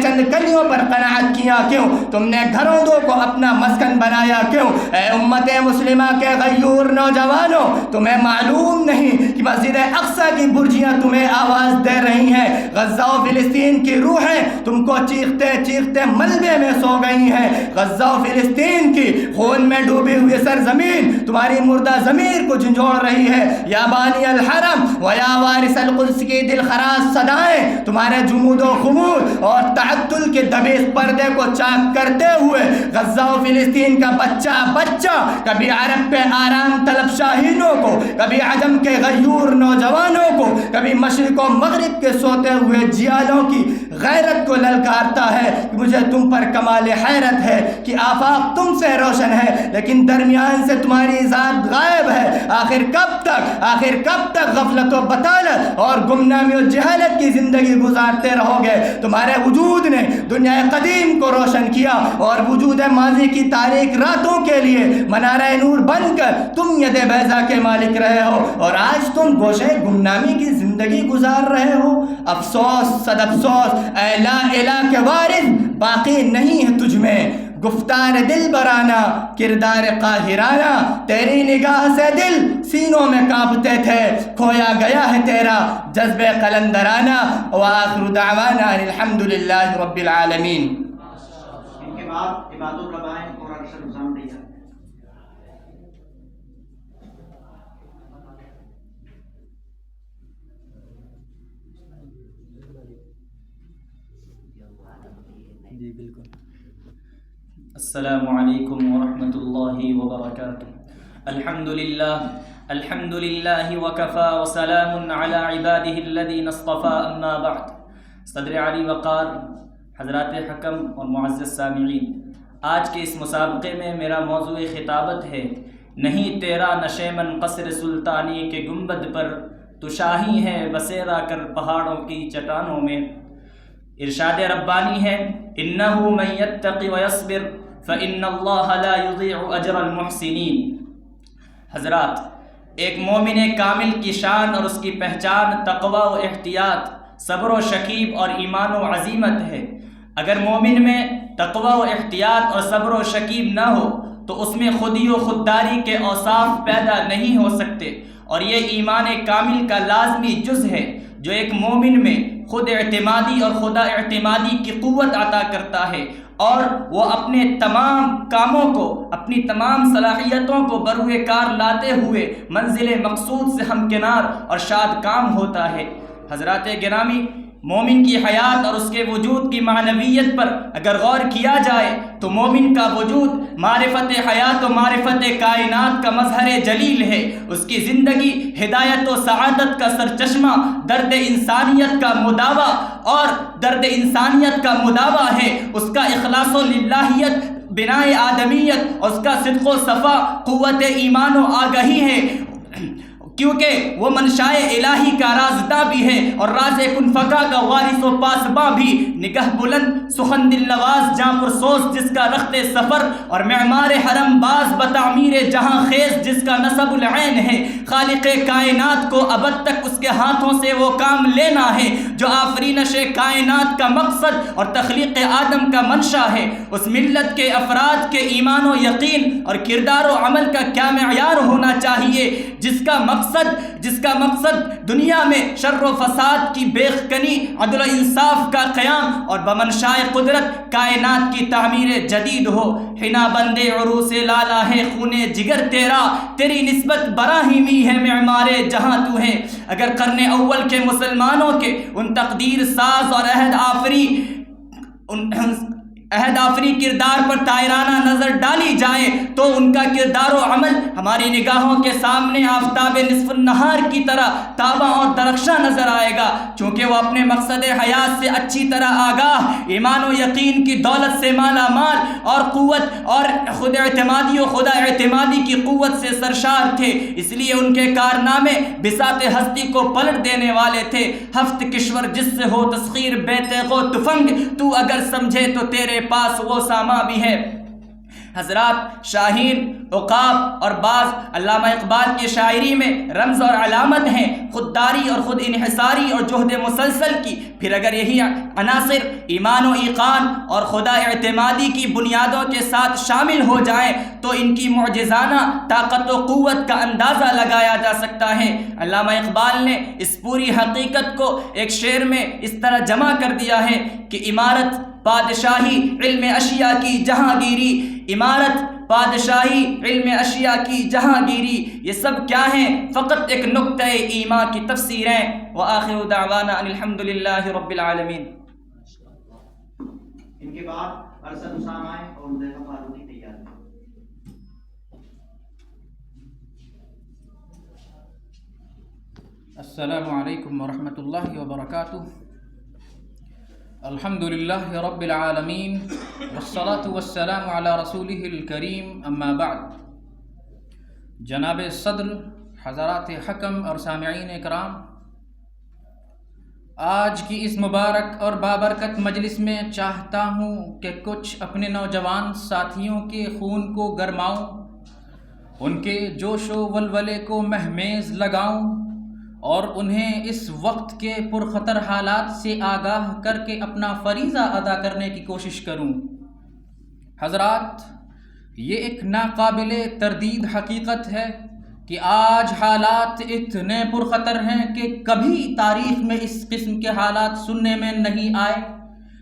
چند کلیوں پر قناعت کیا کیوں؟ تم نے گھروں دو کو اپنا مسکن بنایا کیوں؟ اے امت مسلمہ کے غیور نوجوانوں، تمہیں معلوم نہیں کہ مسجد اقصی کی برجیاں تمہیں آواز دے رہی ہیں، غزہ و فلسطین کی روحیں تم کو چیختے چیختے ملبے میں سو گئی ہیں. غزہ و فلسطین کی خون میں ڈوبی ہوئی سرزمین تمہاری مردہ ضمیر کو جھنجھوڑ رہی ہے. یا بانی الحرم و یا وارث القدس کی دل خراش صدائیں تمہارے جمود و خمود اور تعطل کے دبیس پردے کو چاک کرتے ہوئے غزہ و فلسطین کا بچہ کبھی عرب پہ آرام طلب شاہینوں کو، کبھی عجم کے غیور نوجوانوں کو، کبھی مشرق و مغرب کے سوتے ہوئے جیالوں کی غیرت کو للکارتا ہے کہ مجھے تم پر کمال حیرت ہے کہ آفاق تم سے روشن ہے لیکن درمیان سے تمہاری ذات غائب ہے. آخر کب تک غفلت و بطالت اور گمنامی و جہالت کی زندگی گزارتے رہو گے؟ تمہارے وجود نے دنیا قدیم کو روشن کیا اور وجود ماضی کی تاریک راتوں کے لیے منارہ نور بن کر تم ید بیضا کے مالک رہے ہو، اور آج تم گوشے گمنامی کی زندگی گزار رہے ہو. افسوس صد افسوس اے لا الہ کے وارث، باقی نہیں ہے تجھ میں گفتار دل برانہ کردار قاہرانہ، تیری نگاہ سے دل سینوں میں کانپتے تھے، کھویا گیا ہے تیرا جذب قلندرانہ۔ وآخر دعوانا ان الحمدللہ رب العالمین۔ ان کے بعد عباد الربائن اور ارشد حسام تیار۔ جی بالکل۔ السلام علیکم ورحمۃ اللہ وبرکاتہ۔ الحمد للہ وکفا وسلام علی عبادہ الذین اصطفى، اما بعد۔ صدر علی وقار، حضرات حکم اور معزز سامعین، آج کے اس مسابقے میں میرا موضوع خطابت ہے نہیں تیرا نشیمن قصر سلطانی کے گنبد پر، تو شاہی ہے بسیرا کر پہاڑوں کی چٹانوں میں۔ ارشاد ربانی ہے انہ من یتق ویصبر فإن اللہ لا یضیع اجر المحسنین۔ حضرات، ایک مومن کامل کی شان اور اس کی پہچان تقوی و احتیاط، صبر و شکیب اور ایمان و عزیمت ہے۔ اگر مومن میں تقوی و احتیاط اور صبر و شکیب نہ ہو تو اس میں خودی و خودداری کے اوصاف پیدا نہیں ہو سکتے، اور یہ ایمان کامل کا لازمی جز ہے جو ایک مومن میں خود اعتمادی اور خدا اعتمادی کی قوت عطا کرتا ہے، اور وہ اپنے تمام کاموں کو، اپنی تمام صلاحیتوں کو بروئے کار لاتے ہوئے منزل مقصود سے ہمکنار اور شاد کام ہوتا ہے۔ حضرات گرامی، مومن کی حیات اور اس کے وجود کی معنویت پر اگر غور کیا جائے تو مومن کا وجود معرفت حیات و معرفت کائنات کا مظہر جلیل ہے۔ اس کی زندگی ہدایت و سعادت کا سرچشمہ، درد انسانیت کا مداوا اور درد انسانیت کا مداوا ہے۔ اس کا اخلاص و للہیت بنائے آدمیت، اور اس کا صدق و صفا قوت ایمان و آگہی ہے، کیونکہ وہ منشاء الہی کا رازداں بھی ہے اور راز کن فکا کا وارث و پاسباں بھی۔ نگہ بلند سخن دل نواز جاں پرسوز جس کا رخت سفر، اور معمار حرم باز بتعمیر جہاں خیز جس کا نسب العین ہے۔ خالق کائنات کو ابد تک اس کے ہاتھوں سے وہ کام لینا ہے جو آفرینش کائنات کا مقصد اور تخلیق آدم کا منشا ہے۔ اس ملت کے افراد کے ایمان و یقین اور کردار و عمل کا کیا معیار ہونا چاہیے جس کا مقصد دنیا میں شر و فساد کی بیخکنی، عدل و انصاف کا قیام اور بمنشاء قدرت کائنات کی تعمیر جدید ہو۔ حنا بندے عروس لالا ہے خون جگر تیرا، تیری نسبت براہیمی ہے معمار جہاں تو ہے۔ اگر قرن اول کے مسلمانوں کے ان تقدیر ساز اور عہد آفری کردار پر طائرانہ نظر ڈالی جائے تو ان کا کردار و عمل ہماری نگاہوں کے سامنے آفتاب نصف النہار کی طرح تاباں اور درخشاں نظر آئے گا، چونکہ وہ اپنے مقصد حیات سے اچھی طرح آگاہ، ایمان و یقین کی دولت سے مالا مال اور قوت اور خود اعتمادی و خدا اعتمادی کی قوت سے سرشار تھے، اس لیے ان کے کارنامے بساط ہستی کو پلٹ دینے والے تھے۔ ہفت کشور جس سے ہو تسخیر بے تیغ و تفنگ، تو اگر سمجھے تو تیرے پاس وہ ساما بھی ہے۔ حضرات، شاہین، عقاب اور بعض علامہ اقبال کی شاعری میں رمز اور علامت ہیں خودداری اور خود انحصاری اور جہد مسلسل کی۔ پھر اگر یہی عناصر ایمان و ایقان اور خدا اعتمادی کی بنیادوں کے ساتھ شامل ہو جائیں تو ان کی معجزانہ طاقت و قوت کا اندازہ لگایا جا سکتا ہے۔ علامہ اقبال نے اس پوری حقیقت کو ایک شعر میں اس طرح جمع کر دیا ہے کہ عمارت، بادشاہی، علم اشیاء کی جہانگیری، عمارت، بادشاہی، علم اشیاء کی جہانگیری، یہ سب کیا ہیں؟ فقط ایک نقطہ ایمان کی تفسیریں۔ وآخر دعوانا ان الحمدللہ رب العالمین۔ ان کے بعد ارشد حسام آئے اور حذیفہ فاروقی تیار ہیں۔ السلام علیکم ورحمۃ اللہ وبرکاتہ۔ الحمد للہ رب العالمین والصلاة والسلام علی رسولہ الکریم، اما بعد۔ جناب صدر، حضرات حکم اور سامعین اکرام، آج کی اس مبارک اور بابرکت مجلس میں چاہتا ہوں کہ کچھ اپنے نوجوان ساتھیوں کے خون کو گرماؤں، ان کے جوش و ولولے کو مہمیز لگاؤں اور انہیں اس وقت کے پرخطر حالات سے آگاہ کر کے اپنا فریضہ ادا کرنے کی کوشش کروں۔ حضرات، یہ ایک ناقابل تردید حقیقت ہے کہ آج حالات اتنے پرخطر ہیں کہ کبھی تاریخ میں اس قسم کے حالات سننے میں نہیں آئے۔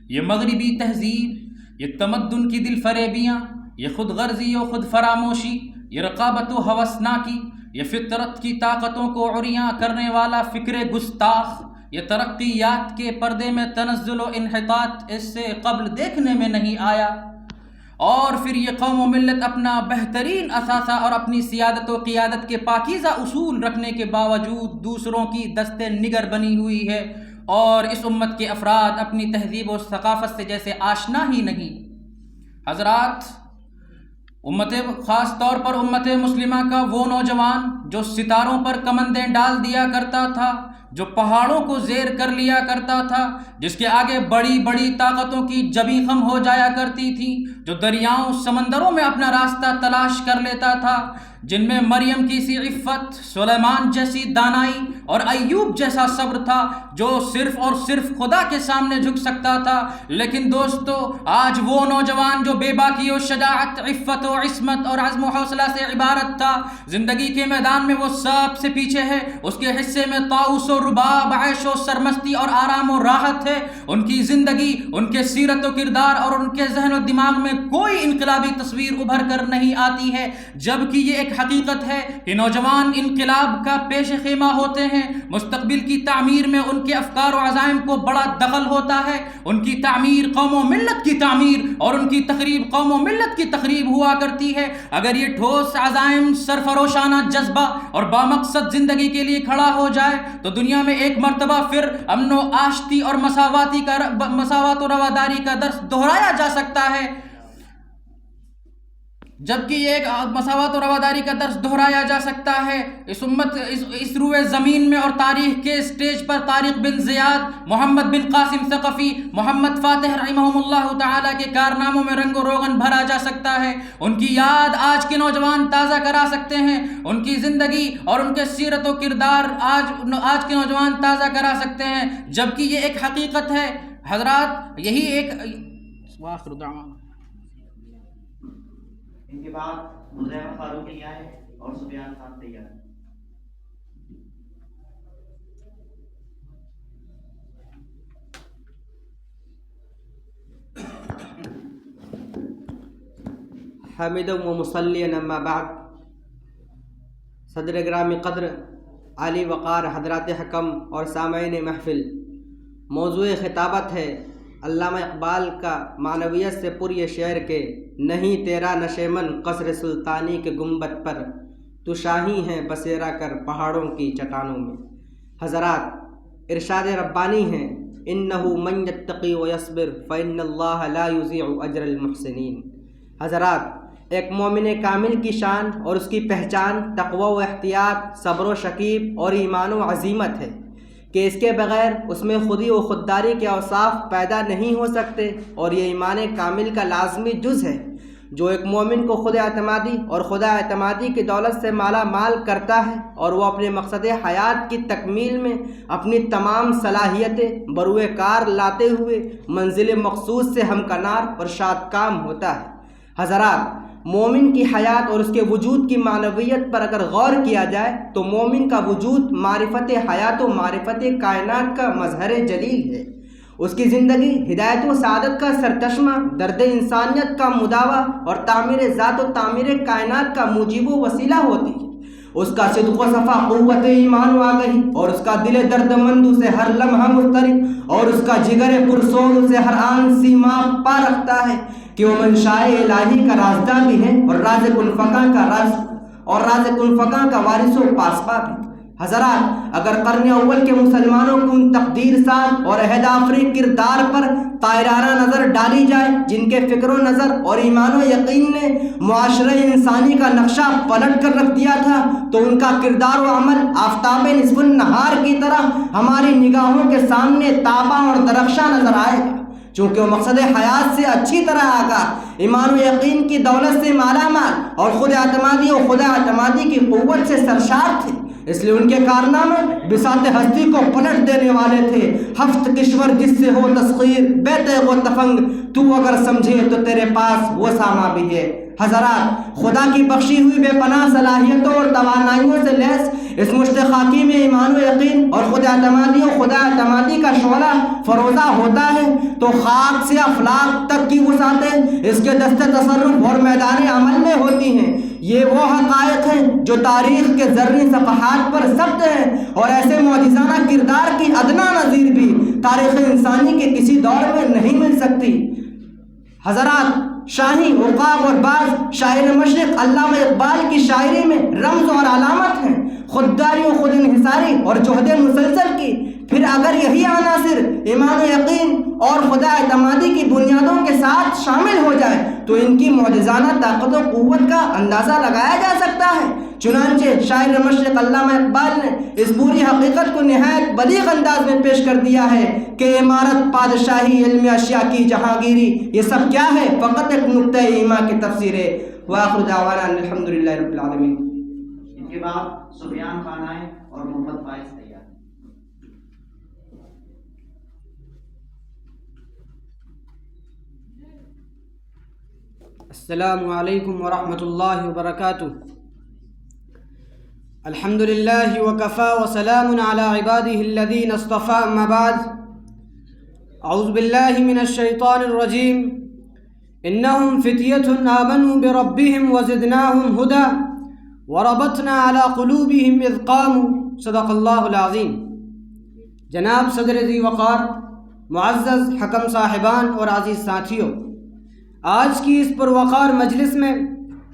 یہ مغربی تہذیب، یہ تمدن کی دل فریبیاں، یہ خود غرضی و خود فراموشی، یہ رقابت و ہوسناکی، یہ فطرت کی طاقتوں کو عریاں کرنے والا فکر گستاخ، یہ ترقیات کے پردے میں تنزل و انحطاط اس سے قبل دیکھنے میں نہیں آیا۔ اور پھر یہ قوم و ملت اپنا بہترین اثاثہ اور اپنی سیادت و قیادت کے پاکیزہ اصول رکھنے کے باوجود دوسروں کی دست نگر بنی ہوئی ہے، اور اس امت کے افراد اپنی تہذیب و ثقافت سے جیسے آشنا ہی نہیں۔ حضرات، خاص طور پر امت مسلمہ کا وہ نوجوان جو ستاروں پر کمندیں ڈال دیا کرتا تھا، جو پہاڑوں کو زیر کر لیا کرتا تھا، جس کے آگے بڑی بڑی طاقتوں کی جبیں خم ہو جایا کرتی تھی، جو دریاؤں سمندروں میں اپنا راستہ تلاش کر لیتا تھا، جن میں مریم کی سی عفت، سلیمان جیسی دانائی اور ایوب جیسا صبر تھا، جو صرف اور صرف خدا کے سامنے جھک سکتا تھا۔ لیکن دوستو، آج وہ نوجوان جو بے باکی و شجاعت، عفت و عصمت اور عزم و حوصلہ سے عبارت تھا، زندگی کے میدان میں وہ سب سے پیچھے ہے۔ اس کے حصے میں طاؤس و رباب، عیش و سرمستی اور آرام و راحت ہے۔ ان کی زندگی، ان کے سیرت و کردار اور ان کے ذہن و دماغ میں کوئی انقلابی تصویر ابھر کر نہیں آتی ہے، جبکہ یہ ایک حقیقت ہے کہ نوجوان انقلاب کا پیش خیمہ ہوتے ہیں۔ مستقبل کی تعمیر میں ان کے افکار و عزائم کو بڑا دخل ہوتا ہے۔ ان کی تعمیر قوم و ملت کی تعمیر اور ان کی تخریب قوم و ملت کی تخریب ہوا کرتی ہے۔ اگر یہ ٹھوس عزائم، سرفروشانہ جذبہ اور بامقصد زندگی کے لیے کھڑا ہو جائے تو دنیا میں ایک مرتبہ پھر امن و آشتی اور مساوات و رواداری کا درس دہرایا جا سکتا ہے۔ جبکہ یہ ایک مساوات و رواداری کا درس دہرایا جا سکتا ہے۔ اس روئے زمین میں اور تاریخ کے اسٹیج پر طارق بن زیاد، محمد بن قاسم ثقفی، محمد فاتح رحمہم اللہ تعالیٰ کے کارناموں میں رنگ و روغن بھرا جا سکتا ہے۔ ان کی یاد آج کے نوجوان تازہ کرا سکتے ہیں، ان کی زندگی اور ان کے سیرت و کردار آج کے نوجوان تازہ کرا سکتے ہیں، جبکہ یہ ایک حقیقت ہے۔ حضرات، یہی ایک وآخر دعوانا ان کے بعد حذیفہ فاروقی آئے اور سفیان خان تیار۔ حامدا و مصلیا اما بعد، صدر گرامی قدر، عالی وقار حضرات حکم اور سامعین محفل، موضوع خطابت ہے علامہ اقبال کا معنویت سے پر یہ شعر کہ نہیں تیرا نشیمن قصر سلطانی کے گنبد پر، تو شاہی ہیں بسیرا کر پہاڑوں کی چٹانوں میں۔ حضرات، ارشاد ربانی ہے انہ من یتقی و یصبر فإن اللہ لا یضیع اجر المحسنین۔ حضرات، ایک مومن کامل کی شان اور اس کی پہچان تقوی و احتیاط، صبر و شکیب اور ایمان و عزیمت ہے کہ اس کے بغیر اس میں خودی و خودداری کے اوصاف پیدا نہیں ہو سکتے، اور یہ ایمان کامل کا لازمی جز ہے جو ایک مومن کو خود اعتمادی اور خدا اعتمادی کی دولت سے مالا مال کرتا ہے، اور وہ اپنے مقصد حیات کی تکمیل میں اپنی تمام صلاحیتیں بروئے کار لاتے ہوئے منزل مقصود سے ہمکنار اور شاد کام ہوتا ہے۔ حضرات، مومن کی حیات اور اس کے وجود کی معنویت پر اگر غور کیا جائے تو مومن کا وجود معرفت حیات و معرفت کائنات کا مظہر جلیل ہے۔ اس کی زندگی ہدایت و سعادت کا سرچشمہ، درد انسانیت کا مداوا اور تعمیر ذات و تعمیر کائنات کا موجب و وسیلہ ہوتی ہے۔ اس کا صدق و صفا قوت ایمان و آگہی، اور اس کا دل درد مند اسے ہر لمحہ مضطرب، اور اس کا جگر پرسوز اسے ہر آن سیما پا رکھتا ہے کہ وہ منشاء الہی کا رازدار بھی ہے اور راز کن فکاں کا وارث و پاسباں بھی۔ حضرات، اگر قرن اول کے مسلمانوں کو ان تقدیر ساز اور عہد آفرین کردار پر طائرانہ نظر ڈالی جائے جن کے فکر و نظر اور ایمان و یقین نے معاشرہ انسانی کا نقشہ پلٹ کر رکھ دیا تھا، تو ان کا کردار و عمل آفتاب نصف النہار کی طرح ہماری نگاہوں کے سامنے تاباں اور درخشاں نظر آئے گا، چونکہ وہ مقصد حیات سے اچھی طرح آگاہ، ایمان و یقین کی دولت سے مالا مال اور خود اعتمادی کی قوت سے سرشار تھے۔ اس لیے ان کے کارنامے بساط ہستی کو پلٹ دینے والے تھے. ہفت کشور جس سے ہو تسخیر بیتیغ و تفنگ، تو اگر سمجھے تو تیرے پاس وہ ساما بھی ہے. حضرات، خدا کی بخشی ہوئی بے پناہ صلاحیتوں اور توانائیوں سے لیس اس مشت خاکی میں ایمان و یقین اور خدا اعتمادی کا شعلہ فروزہ ہوتا ہے تو خاک سے افلاک تک کی وسعتیں اس کے دست تصرف اور میدان عمل میں ہوتی ہیں. یہ وہ حقائق ہیں جو تاریخ کے زرعی صفحات پر ثبت ہیں، اور ایسے معجزانہ کردار کی ادنا نظیر بھی تاریخ انسانی کے کسی دور میں نہیں مل سکتی. حضرات، شاہی، عقاب اور باز شاعر مشرق علامہ اقبال کی شاعری میں رمز اور علامت ہیں خودداری و خود انحصاری اور جہد مسلسل کی. پھر اگر یہی عناصر ایمان و یقین اور خدا اعتمادی کی بنیادوں کے ساتھ شامل ہو جائے تو ان کی معجزانہ طاقت و قوت کا اندازہ لگایا جا سکتا ہے. چنانچہ شاعر مشرق علامہ اقبال نے اس پوری حقیقت کو نہایت بلیغ انداز میں پیش کر دیا ہے کہ عمارت، پادشاہی، علم اشیاء کی جہانگیری، یہ سب کیا ہے؟ فقط ایک نقطۂ ایما کی تفسیر ہے. وآخر دعوانا الحمدللہ رب العالمین. ان کے بعد سفیان خان آئے اور محمد فائز تیار. السلام علیکم ورحمۃ اللہ وبرکاتہ. الحمد للہ وکفا وسلام علی عبادہ الذین اصطفیٰ. اما بعد، اعوذ باللہ من الشیطان الرجیم. انہم فتیۃ آمنوا بربہم وزدناہم ہدی وربطنا علی قلوبہم اذ قاموا. صدق اللہ العظیم. جناب صدر ذی وقار، معزز حکم صاحبان اور عزیز ساتھیوں، آج کی اس پروقار مجلس میں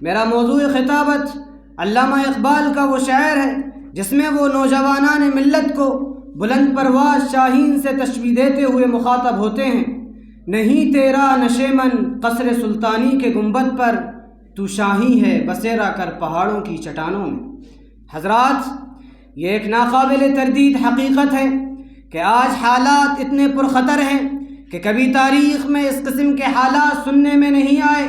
میرا موضوع خطابت علامہ اقبال کا وہ شعر ہے جس میں وہ نوجوانان ملت کو بلند پرواز شاہین سے تشبیہ دیتے ہوئے مخاطب ہوتے ہیں. نہیں تیرا نشیمن قصر سلطانی کے گنبد پر، تو شاہی ہے بسیرا کر پہاڑوں کی چٹانوں میں. حضرات، یہ ایک ناقابل تردید حقیقت ہے کہ آج حالات اتنے پرخطر ہیں کہ کبھی تاریخ میں اس قسم کے حالات سننے میں نہیں آئے.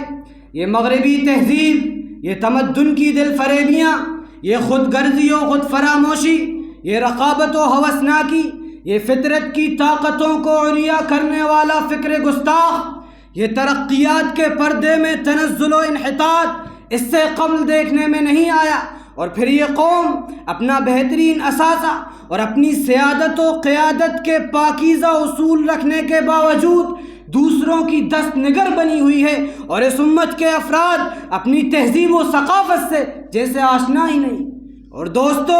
یہ مغربی تہذیب، یہ تمدن کی دل فریبیاں، یہ خود غرضی و خود فراموشی، یہ رقابت و ہوسناکی، یہ فطرت کی طاقتوں کو عریا کرنے والا فکر گستاخ، یہ ترقیات کے پردے میں تنزل و انحطاط اس سے قبل دیکھنے میں نہیں آیا. اور پھر یہ قوم اپنا بہترین اثاثہ اور اپنی سیادت و قیادت کے پاکیزہ اصول رکھنے کے باوجود دوسروں کی دست نگر بنی ہوئی ہے، اور اس امت کے افراد اپنی تہذیب و ثقافت سے جیسے آشنا ہی نہیں. اور دوستو،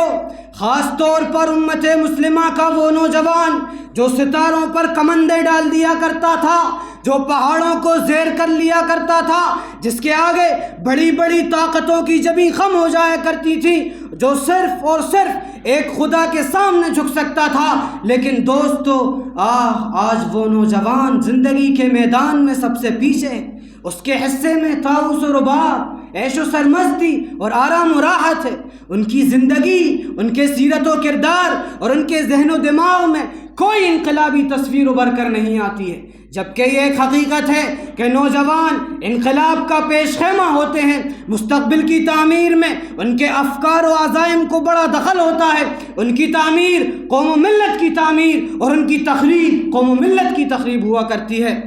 خاص طور پر امت مسلمہ کا وہ نوجوان جو ستاروں پر کمندیں ڈال دیا کرتا تھا، جو پہاڑوں کو زیر کر لیا کرتا تھا، جس کے آگے بڑی بڑی طاقتوں کی جبیں خم ہو جایا کرتی تھی، جو صرف اور صرف ایک خدا کے سامنے جھک سکتا تھا. لیکن دوستو، آج وہ نوجوان زندگی کے میدان میں سب سے پیچھے ہے. اس کے حصے میں طاؤس و رباط، عیش و سرمستی اور آرام و راحت ہے. ان کی زندگی، ان کے سیرت و کردار اور ان کے ذہن و دماغ میں کوئی انقلابی تصویر ابھر کر نہیں آتی ہے. جبکہ یہ ایک حقیقت ہے کہ نوجوان انقلاب کا پیش خیمہ ہوتے ہیں. مستقبل کی تعمیر میں ان کے افکار و عزائم کو بڑا دخل ہوتا ہے. ان کی تعمیر قوم و ملت کی تعمیر اور ان کی تخریب قوم و ملت کی تخریب ہوا کرتی ہے.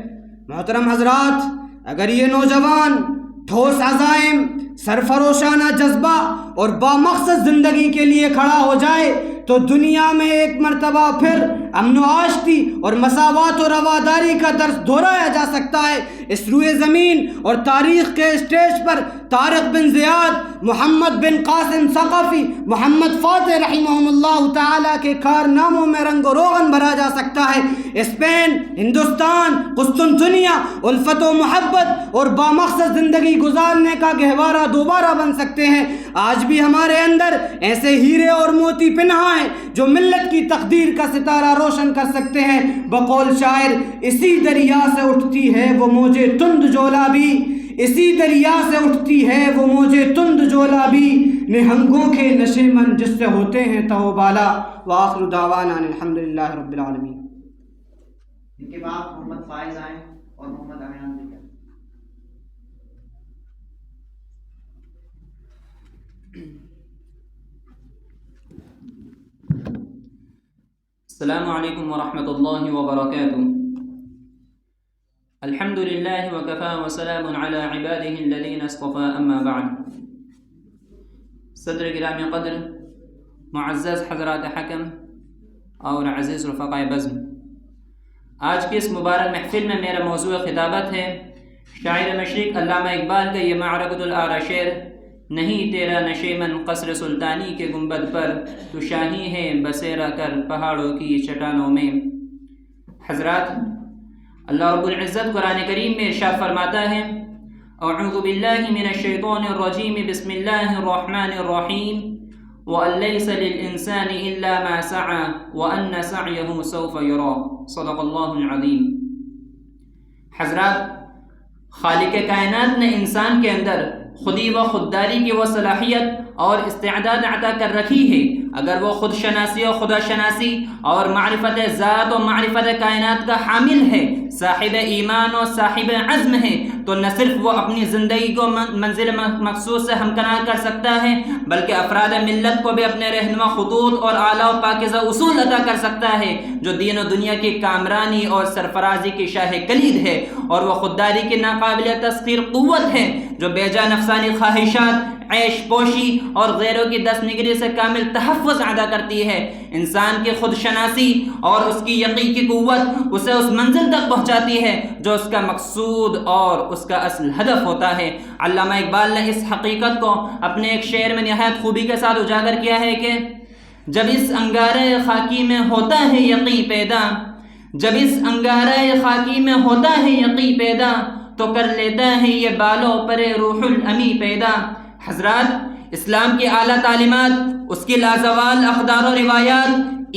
محترم حضرات، اگر یہ نوجوان ٹھوس عزائم، سرفروشانہ جذبہ اور بامقصد زندگی کے لیے کھڑا ہو جائے تو دنیا میں ایک مرتبہ پھر امن و آشتی اور مساوات و رواداری کا درس دہرایا جا سکتا ہے. اس روئے زمین اور تاریخ کے اسٹیج پر طارق بن زیاد، محمد بن قاسم ثقفی، محمد فاتح رحمہم اللہ تعالیٰ کے کارناموں میں رنگ و روغن بھرا جا سکتا ہے. اسپین، ہندوستان، قسطنطنیہ الفت و محبت اور بامقصد زندگی گزارنے کا گہوارہ دوبارہ بن سکتے ہیں. آج بھی ہمارے اندر ایسے ہیرے اور موتی پنہاں ہیں جو ملت کی تقدیر کا ستارہ روشن کر سکتے ہیں. بقول شاعر، اسی دریا سے اٹھتی ہے وہ موجے تند جولابی، اسی دریا سے اٹھتی ہے وہ موجے تند جولابی، نہنگوں کے نشے من جس سے ہوتے ہیں تو بالا. وآخر دعوانا الحمدللہ رب العالمین. ان کے بعد محمد فائز آئے اور محمد امیان بھی. السلام علیکم ورحمۃ اللہ وبرکاتہ. الحمد للہ وکفا وسلام علی عبادہ الذین اصطفى اما بعد. صدر گرامی قدر، معزز حضرات حکم اور عزیز رفقائے بزم، آج کی اس مبارک محفل میں میرا موضوع خطابت ہے شاعر مشرق علامہ اقبال کا یہ معرکۃ الآرا شعر: نہیں تیرا نشیمن قصر سلطانی کے گنبد پر، تو شاہی ہے بسیرا کر پہاڑوں کی چٹانوں میں. حضرات، اللہ رب العزت قرآن کریم میں ارشاد فرماتا ہے: اعوذ باللہ من الشیطان الرجیم، بسم اللہ الرحمن الرحیم، وَأَن لَّيْسَ لِلْإِنسَانِ إِلَّا مَا سَعَىٰ وَأَنَّ سَعْيَهُ سَوْفَ يُرَىٰ. صدق اللہ العظیم. حضرات، خالق کائنات نے انسان کے اندر خودی و خودداری کی وہ صلاحیت اور استعداد عطا کر رکھی ہے. اگر وہ خود شناسی و خدا شناسی اور معرفت ذات و معرفت کائنات کا حامل ہے، صاحب ایمان و صاحب عزم ہے، تو نہ صرف وہ اپنی زندگی کو منزل مقصود سے ہمکنار کر سکتا ہے، بلکہ افراد ملت کو بھی اپنے رہنما خطوط اور اعلیٰ و پاکیزہ اصول عطا کر سکتا ہے، جو دین و دنیا کی کامرانی اور سرفرازی کی شاہ کلید ہے، اور وہ خودداری کی ناقابل تسخیر قوت ہے، جو بے جا نفسانی خواہشات، عیش پوشی اور غیروں کی دست نگری سے کامل تحفظ ادا کرتی ہے. انسان کی خود شناسی اور اس کی یقین کی قوت اسے اس منزل تک پہنچاتی ہے جو اس کا مقصود اور اس کا اصل ہدف ہوتا ہے. علامہ اقبال نے اس حقیقت کو اپنے ایک شعر میں نہایت خوبی کے ساتھ اجاگر کیا ہے کہ جب اس انگارے خاکی میں ہوتا ہے یقین پیدا، جب اس انگارے خاکی میں ہوتا ہے یقین پیدا، تو کر لیتا ہے یہ بالوں پر روح الامی پیدا. حضرات، اسلام کی اعلیٰ تعلیمات، اس کی لازوال اقدار و روایات،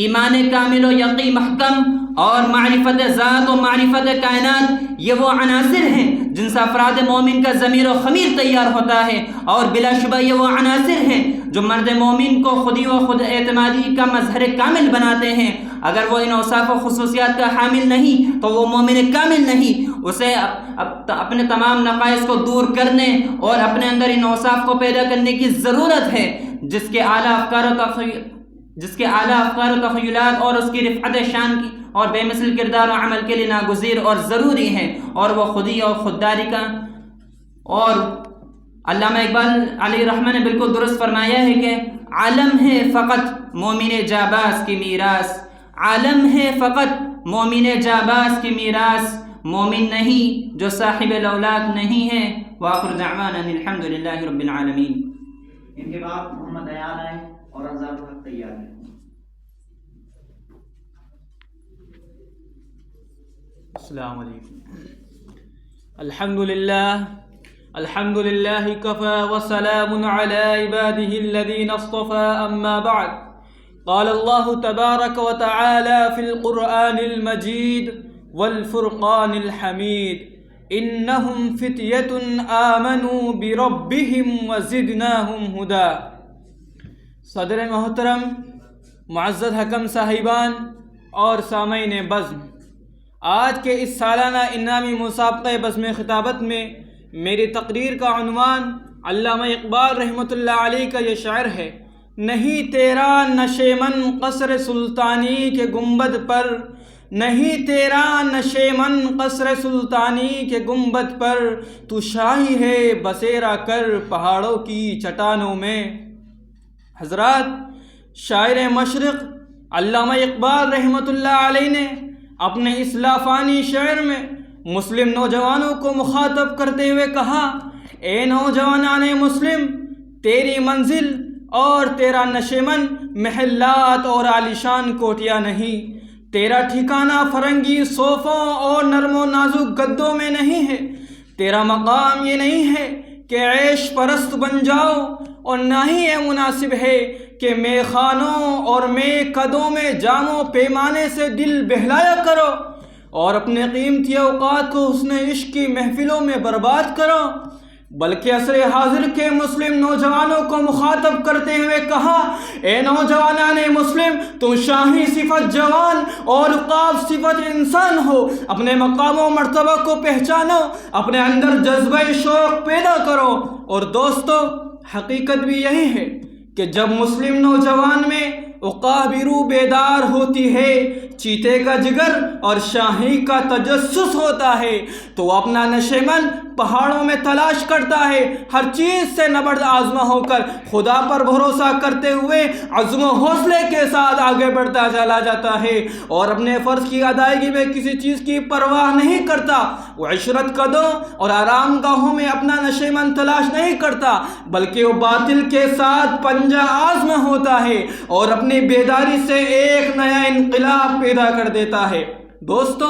ایمان کامل و یقین محکم اور معرفت ذات و معرفت کائنات، یہ وہ عناصر ہیں جن سے افراد مومن کا ضمیر و خمیر تیار ہوتا ہے، اور بلا شبہ یہ وہ عناصر ہیں جو مرد مومن کو خودی و خود اعتمادی کا مظہر کامل بناتے ہیں. اگر وہ ان اوصاف و خصوصیات کا حامل نہیں تو وہ مومن کامل نہیں. اسے اپنے تمام نقائص کو دور کرنے اور اپنے اندر ان اوصاف کو پیدا کرنے کی ضرورت ہے، جس کے اعلیٰ افکار و تخیلات اور اس کی رفعت شان کی اور بے مثل کردار و عمل کے لیے ناگزیر اور ضروری ہیں، اور وہ خودی اور خودداری کا. اور علامہ اقبال علیہ رحمہ نے بالکل درست فرمایا ہے کہ عالم ہے فقط مومن جاباز کی میراث، عالم ہے فقط مومن جاباز کی میراث، مومن نہیں جو صاحب لولاک نہیں ہے. وآخر دعوانا الحمد للہ رب العالمین. ان کے بعد محمد ایان آئے اور آزاد الحق تیار ہے. السلام علیکم. الحمد للہ کفا وسلام علی عباده الذین اصطفى اما بعد. قال الله تبارك وتعالى في القرآن المجيد والفرقان الحميد: إنهم فتية آمنوا بربهم وزدناهم هدى. صدر محترم، معزز حکم صاحبان اور سامعین بزم، آج کے اس سالانہ انعامی مسابقہ بزم خطابت میں میری تقریر کا عنوان علامہ اقبال رحمۃ اللہ علیہ کا یہ شعر ہے: نہیں تیرا نشیمن قصر سلطانی کے گنبد پر، نہیں تیرا نشیمن قصر سلطانی کے گنبد پر، تو شاہی ہے بسیرا کر پہاڑوں کی چٹانوں میں. حضرات، شاعر مشرق علامہ اقبال رحمۃ اللہ علیہ نے اپنے اس لافانی شعر میں مسلم نوجوانوں کو مخاطب کرتے ہوئے کہا: اے نوجوانان مسلم، تیری منزل اور تیرا نشیمن محلات اور عالیشان کوٹیاں نہیں، تیرا ٹھکانہ فرنگی صوفوں اور نرم و نازک گدوں میں نہیں ہے. تیرا مقام یہ نہیں ہے کہ عیش پرست بن جاؤ، اور نہ ہی یہ مناسب ہے کہ مے خانوں اور مے قدوں میں جام و پیمانے سے دل بہلایا کرو اور اپنے قیمتی اوقات کو حسن عشق کی محفلوں میں برباد کرو، بلکہ عصر حاضر کے مسلم نوجوانوں کو مخاطب کرتے ہوئے کہا: اے نوجوانان مسلم، تم شاہی صفت جوان اور عقاب صفت انسان ہو. اپنے مقام و مرتبہ کو پہچانو، اپنے اندر جذبہ شوق پیدا کرو. اور دوستو، حقیقت بھی یہی ہے کہ جب مسلم نوجوان میں اقابرو بیدار ہوتی ہے، چیتے کا جگر اور شاہی کا تجسس ہوتا ہے، تو وہ اپنا نشیمن پہاڑوں میں تلاش کرتا ہے، ہر چیز سے نبرد آزما ہو کر خدا پر بھروسہ کرتے ہوئے عزم و حوصلے کے ساتھ آگے بڑھتا چلا جاتا ہے، اور اپنے فرض کی ادائیگی میں کسی چیز کی پرواہ نہیں کرتا۔ وہ عشرت قدوں اور آرام گاہوں میں اپنا نشیمن تلاش نہیں کرتا، بلکہ وہ باطل کے ساتھ پنجہ آزما ہوتا ہے اور اپنی بیداری سے ایک نیا انقلاب پیدا کر دیتا ہے۔ دوستو،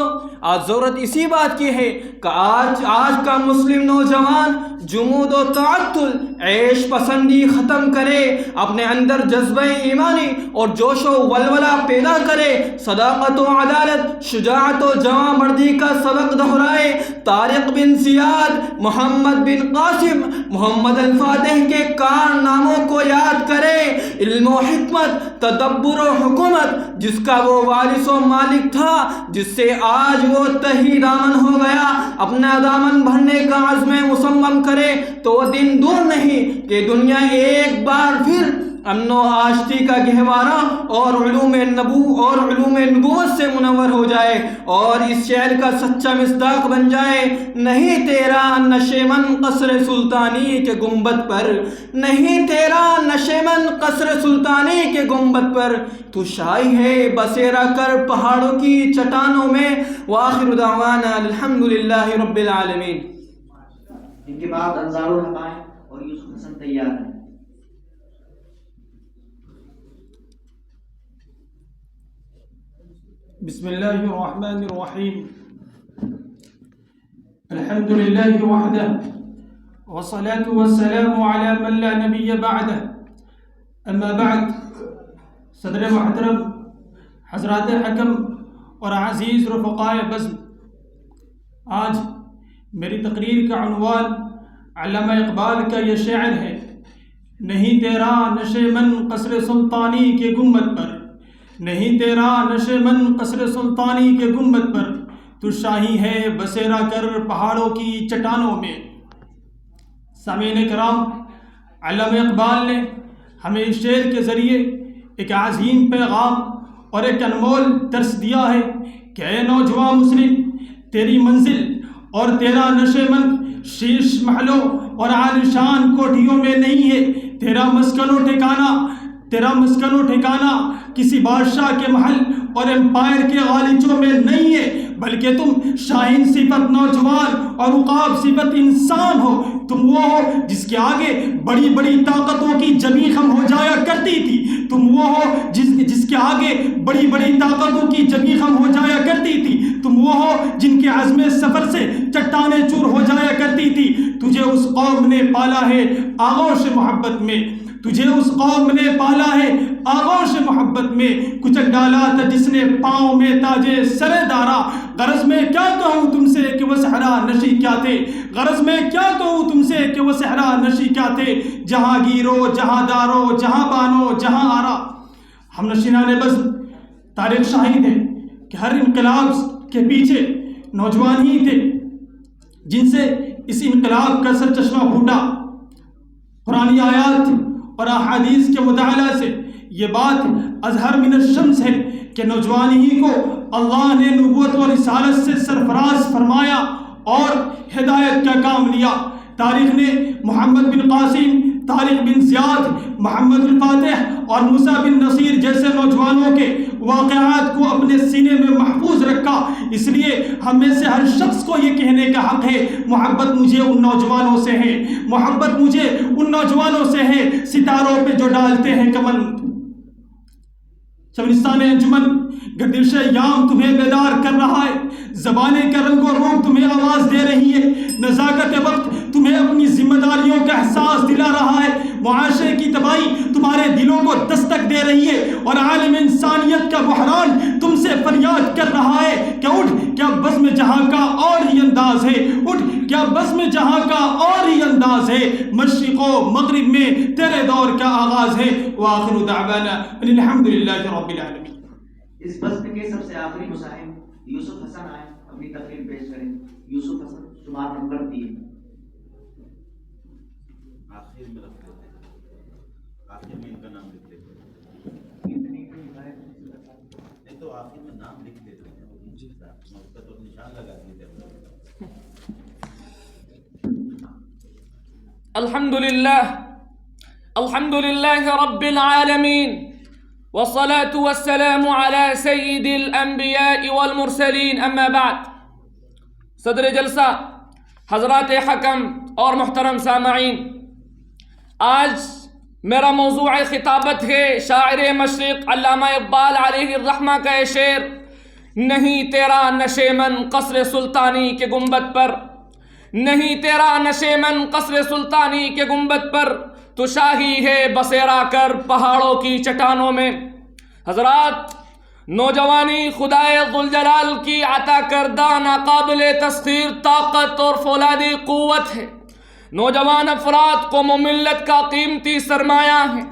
آج ضرورت اسی بات کی ہے کہ آج کا مسلم نوجوان جمود و تعطل، عیش پسندی ختم کرے، اپنے اندر جذبہ ایمانی اور جوش و ولولہ پیدا کرے، صداقت و عدالت، شجاعت و جواں مردی کا سبق دہرائے، طارق بن زیاد، محمد بن قاسم، محمد الفاتح کے کارناموں کو یاد کرے، علم و حکمت، تدبر و حکومت جس کا وہ وارث و مالک تھا، جس سے آج وہ تہی دامن ہو گیا، اپنا دامن بھرنے کا عزم مصمم کرے تو وہ دن دور نہیں کہ دنیا ایک بار پھر امن و آشتی کا گہوارہ اور علوم نبوت سے منور ہو جائے اور اس شعر کا سچا مصداق بن جائے۔ نہیں تیرا نشیمن قصر سلطانی کے گنبد پر، نہیں تیرا نشیمن قصر سلطانی کے گنبد پر، تو شاہی ہے بسیرا کر پہاڑوں کی چٹانوں میں۔ وآخر دعوانا الحمدللہ رب العالمین۔ ان کے بعد انصار الحقائق اور یوسف حسن تیار ہیں۔ بسم الله الرحمن الرحيم الحمد لله وحده والصلاة والسلام على من لا نبي بعده اما بعد۔ صدر محترم حضرات حکم اور عزیز رفقاء بزم، آج میری تقریر کا عنوان علامہ اقبال کا یہ شعر ہے: نہیں تیرا نشے من قصر سلطانی کے گنبد پر، نہیں تیرا نشے من قصر سلطانی کے گنبد پر، تو شاہی ہے بسیرا کر پہاڑوں کی چٹانوں میں۔ سامعین کرام، علامہ اقبال نے ہمیں اس شعر کے ذریعے ایک عظیم پیغام اور ایک انمول درس دیا ہے کہ اے نوجوان مسلم، تیری منزل اور تیرا نشے من شیش محلوں اور عالیشان کوٹھیوں میں نہیں ہے، تیرا مسکن و ٹھکانہ کسی بادشاہ کے محل اور امپائر کے غالیچوں میں نہیں ہے، بلکہ تم شاہین صفت نوجوان اور عقاب صفت انسان ہو۔ تم وہ ہو جس کے آگے بڑی بڑی طاقتوں کی جبیں خم ہو جایا کرتی تھی، تم وہ ہو جس کے آگے بڑی بڑی طاقتوں کی جبیں خم ہو جایا کرتی تھی، تم وہ ہو جن کے عزم سفر سے چٹانیں چور ہو جایا کرتی تھی۔ تجھے اس قوم نے پالا ہے آغوش محبت میں، تجھے اس قوم نے پالا ہے آغوش محبت میں، کچل ڈالا تھا جس نے پاؤں میں تاجے سر دارا۔ غرض میں کیا کہوں تم سے کہ وہ صحرا نشی کیا تھے، غرض میں کیا کہوں تم سے کہ وہ صحرا نشی کیا تھے، جہاں گیرو جہاں دارو جہاں بانو جہاں آرا۔ ہم نشینان بزم تاریخ شاہد ہے کہ ہر انقلاب کے پیچھے نوجوان ہی تھے جن سے اس انقلاب کا سر چشمہ پھوٹا۔ قرآنی آیات اور احادیث کے مطالعہ سے یہ بات اظہر من الشمس ہے کہ نوجوان ہی کو اللہ نے نبوت و رسالت سے سرفراز فرمایا اور ہدایت کا کام لیا۔ تاریخ نے محمد بن قاسم، طارق بن زیاد، محمد الفاتح اور موسیٰ بن نصیر جیسے نوجوانوں کے واقعات کو اپنے سینے میں محفوظ رکھا۔ اس لیے ہم میں سے ہر شخص کو یہ کہنے کا حق ہے، محبت مجھے ان نوجوانوں سے ہے، محبت مجھے ان نوجوانوں سے ہے ستاروں پہ جو ڈالتے ہیں کمند۔ شبنستان انجمن گردش یام تمہیں بیدار کر رہا ہے، زبانیں کا رنگ و روپ تمہیں آواز دے رہی ہے، نزاکت وقت تمہیں اپنی ذمہ داریوں کا احساس دلا رہا ہے، معاشرے کی تباہی تمہارے دلوں کو دستک دے رہی ہے اور عالم انسانیت کا بحران تم سے فریاد کر رہا ہے کہ اٹھ، کیا بزم جہاں کا اور ہی انداز ہے، اٹھ کیا بزم جہاں کا اور ہی انداز ہے، مشرق و مغرب میں تیرے دور کا آغاز ہے۔ وآخر دعوانا الحمدللہ رب العالمین۔ اس بزم کے سب سے آخری مصاحب یوسف حسن آئے، اپنی تقریر پیش کریں۔ یوسف حسن شمار نمبر 3۔ آخر میں رکھ دیتے ہیں، آخر میں ان کا نام لکھ دیتے ہیں۔ تو آخر میں نام لکھ دیتے ہیں اس کا تو نشان لگا دیتے ہیں. الحمد لله رب العالمين والصلاة والسلام على سيد الأنبياء والمرسلين أما بعد. صدر جلسہ، حضرات حکم اور محترم سامعین، آج میرا موضوع خطابت ہے شاعر مشرق علامہ اقبال علیہ الرحمہ کا یہ شعر: نہیں تیرا نشیمن قصر سلطانی کے گنبد پر، نہیں تیرا نشیمن قصر سلطانی کے گنبد پر، تو شاہی ہے بسیرا کر پہاڑوں کی چٹانوں میں. حضرات، نوجوانی خدائے ذوالجلال کی عطا کردہ ناقابل تسخیر طاقت اور فولادی قوت ہے. نوجوان افراد قوم و ملت کا قیمتی سرمایہ ہیں.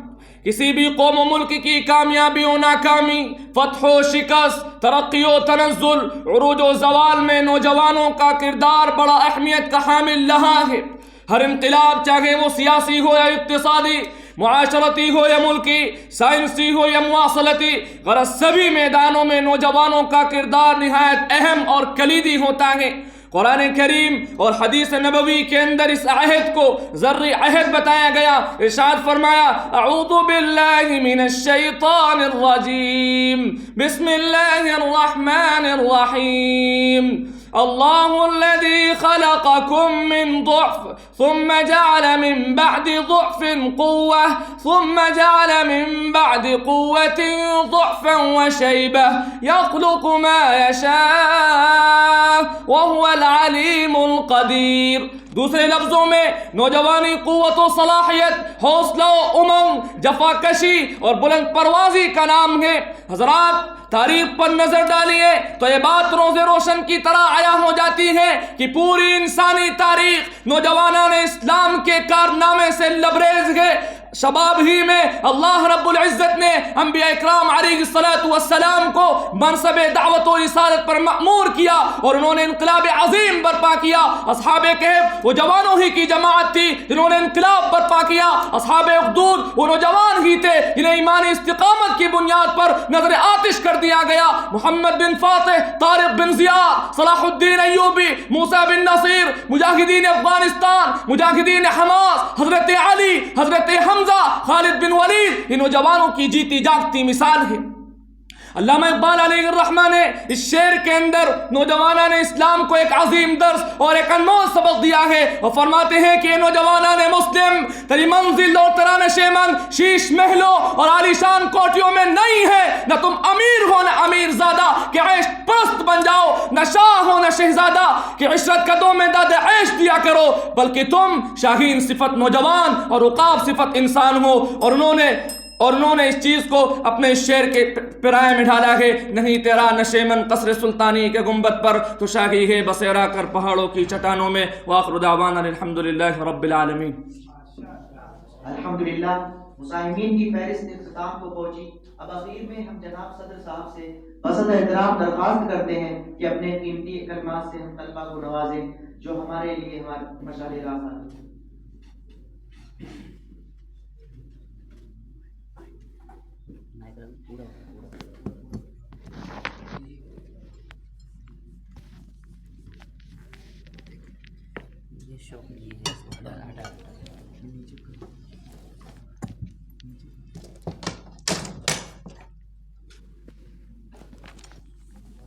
کسی بھی قوم و ملک کی کامیابی و ناکامی، فتح و شکست، ترقی و تنزل، عروج و زوال میں نوجوانوں کا کردار بڑا اہمیت کا حامل رہا ہے. ہر انقلاب، چاہے وہ سیاسی ہو یا اقتصادی، معاشرتی ہو یا ملکی، سائنسی ہو یا مواصلاتی، غرض سبھی میدانوں میں نوجوانوں کا کردار نہایت اہم اور کلیدی ہوتا ہے. قرآن کریم اور حدیث نبوی کے اندر اس عہد کو ذرّی عہد بتایا گیا. ارشاد فرمایا: اعوذ باللہ من الشیطان الرجیم، بسم اللہ الرحمن الرحیم. اللہ الذی خلقکم من ضعف ثم جعل من بعد ضعف قوة ثم جعل من بعد قوة ضعفا وشیبة یخلق ما یشاء وهو العلیم القدیر. دوسرے لفظوں میں نوجوانی قوت و صلاحیت، حوصلہ و امنگ، جفا کشی اور بلند پروازی کا نام ہے. حضرات، تاریخ پر نظر ڈالیے تو یہ بات روز روشن کی طرح عیاں ہو جاتی ہے کہ پوری انسانی تاریخ نوجوانان اسلام کے کارنامے سے لبریز ہے. شباب ہی میں اللہ رب العزت نے انبیاء اکرام علیہ السلام کو منصب دعوت و رسالت پر مأمور کیا اور انہوں نے انقلاب عظیم برپا کیا. اصحاب کہف وہ جوانوں ہی کی جماعت تھی جنہوں نے انقلاب برپا کیا. اصحاب اخدود وہ نوجوان ہی تھے جنہیں ایمانی استقامت کی بنیاد پر نظر آتش کر دیا گیا. محمد بن فاتح، طارق بن زیاد، صلاح الدین ایوبی، موسیٰ بن نصیر، مجاہدین افغانستان، مجاہدین حماس، حضرت علی، حضرت حمزہ، خالد بن ولید، ان نوجوانوں کی جیتی جاگتی مثال ہے. علامہ اقبال علیہ الرحمہ نے اس شعر کے اندر نوجوانان اسلام کو ایک عظیم درس اور ایک انمول سبق دیا ہے. وہ فرماتے ہیں کہ نوجوانان مسلم، تیری منزل اور تیرا نشیمن شیش محلوں اور عالیشان کوٹھیوں میں نہیں ہے. نہ تم امیر ہو نہ امیر زادہ کہ عیش پرست بن جاؤ، نہ شاہ ہو نہ شہزادہ کہ عشرت قدوں میں داد عیش دیا کرو، بلکہ تم شاہین صفت نوجوان اور عقاب صفت انسان ہو. اور انہوں نے اس چیز کو اپنے شعر کے پرائے میں ڈالا ہے: نہیں تیرا نشیمن قصر سلطانی کے گنبد پر، تو شاہی ہے بسیرا کر پہاڑوں کی چٹانوں میں. وآخر دعوانا الحمدللہ رب العالمین. الحمدللہ. مساہمین کی فہرست اختتام کو پہنچی. اب اخیر میں ہم جناب صدر صاحب سے بسط احترام درخواست کرتے ہیں کہ اپنے قیمتی کلمات سے ہم طلبہ کو نوازیں جو ہمارے لیے ہمارے مشعل راہ ہیں.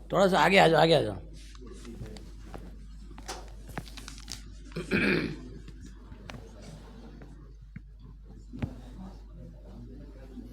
تھوڑا سا آگے آ جاؤ، آگے آ جاؤ.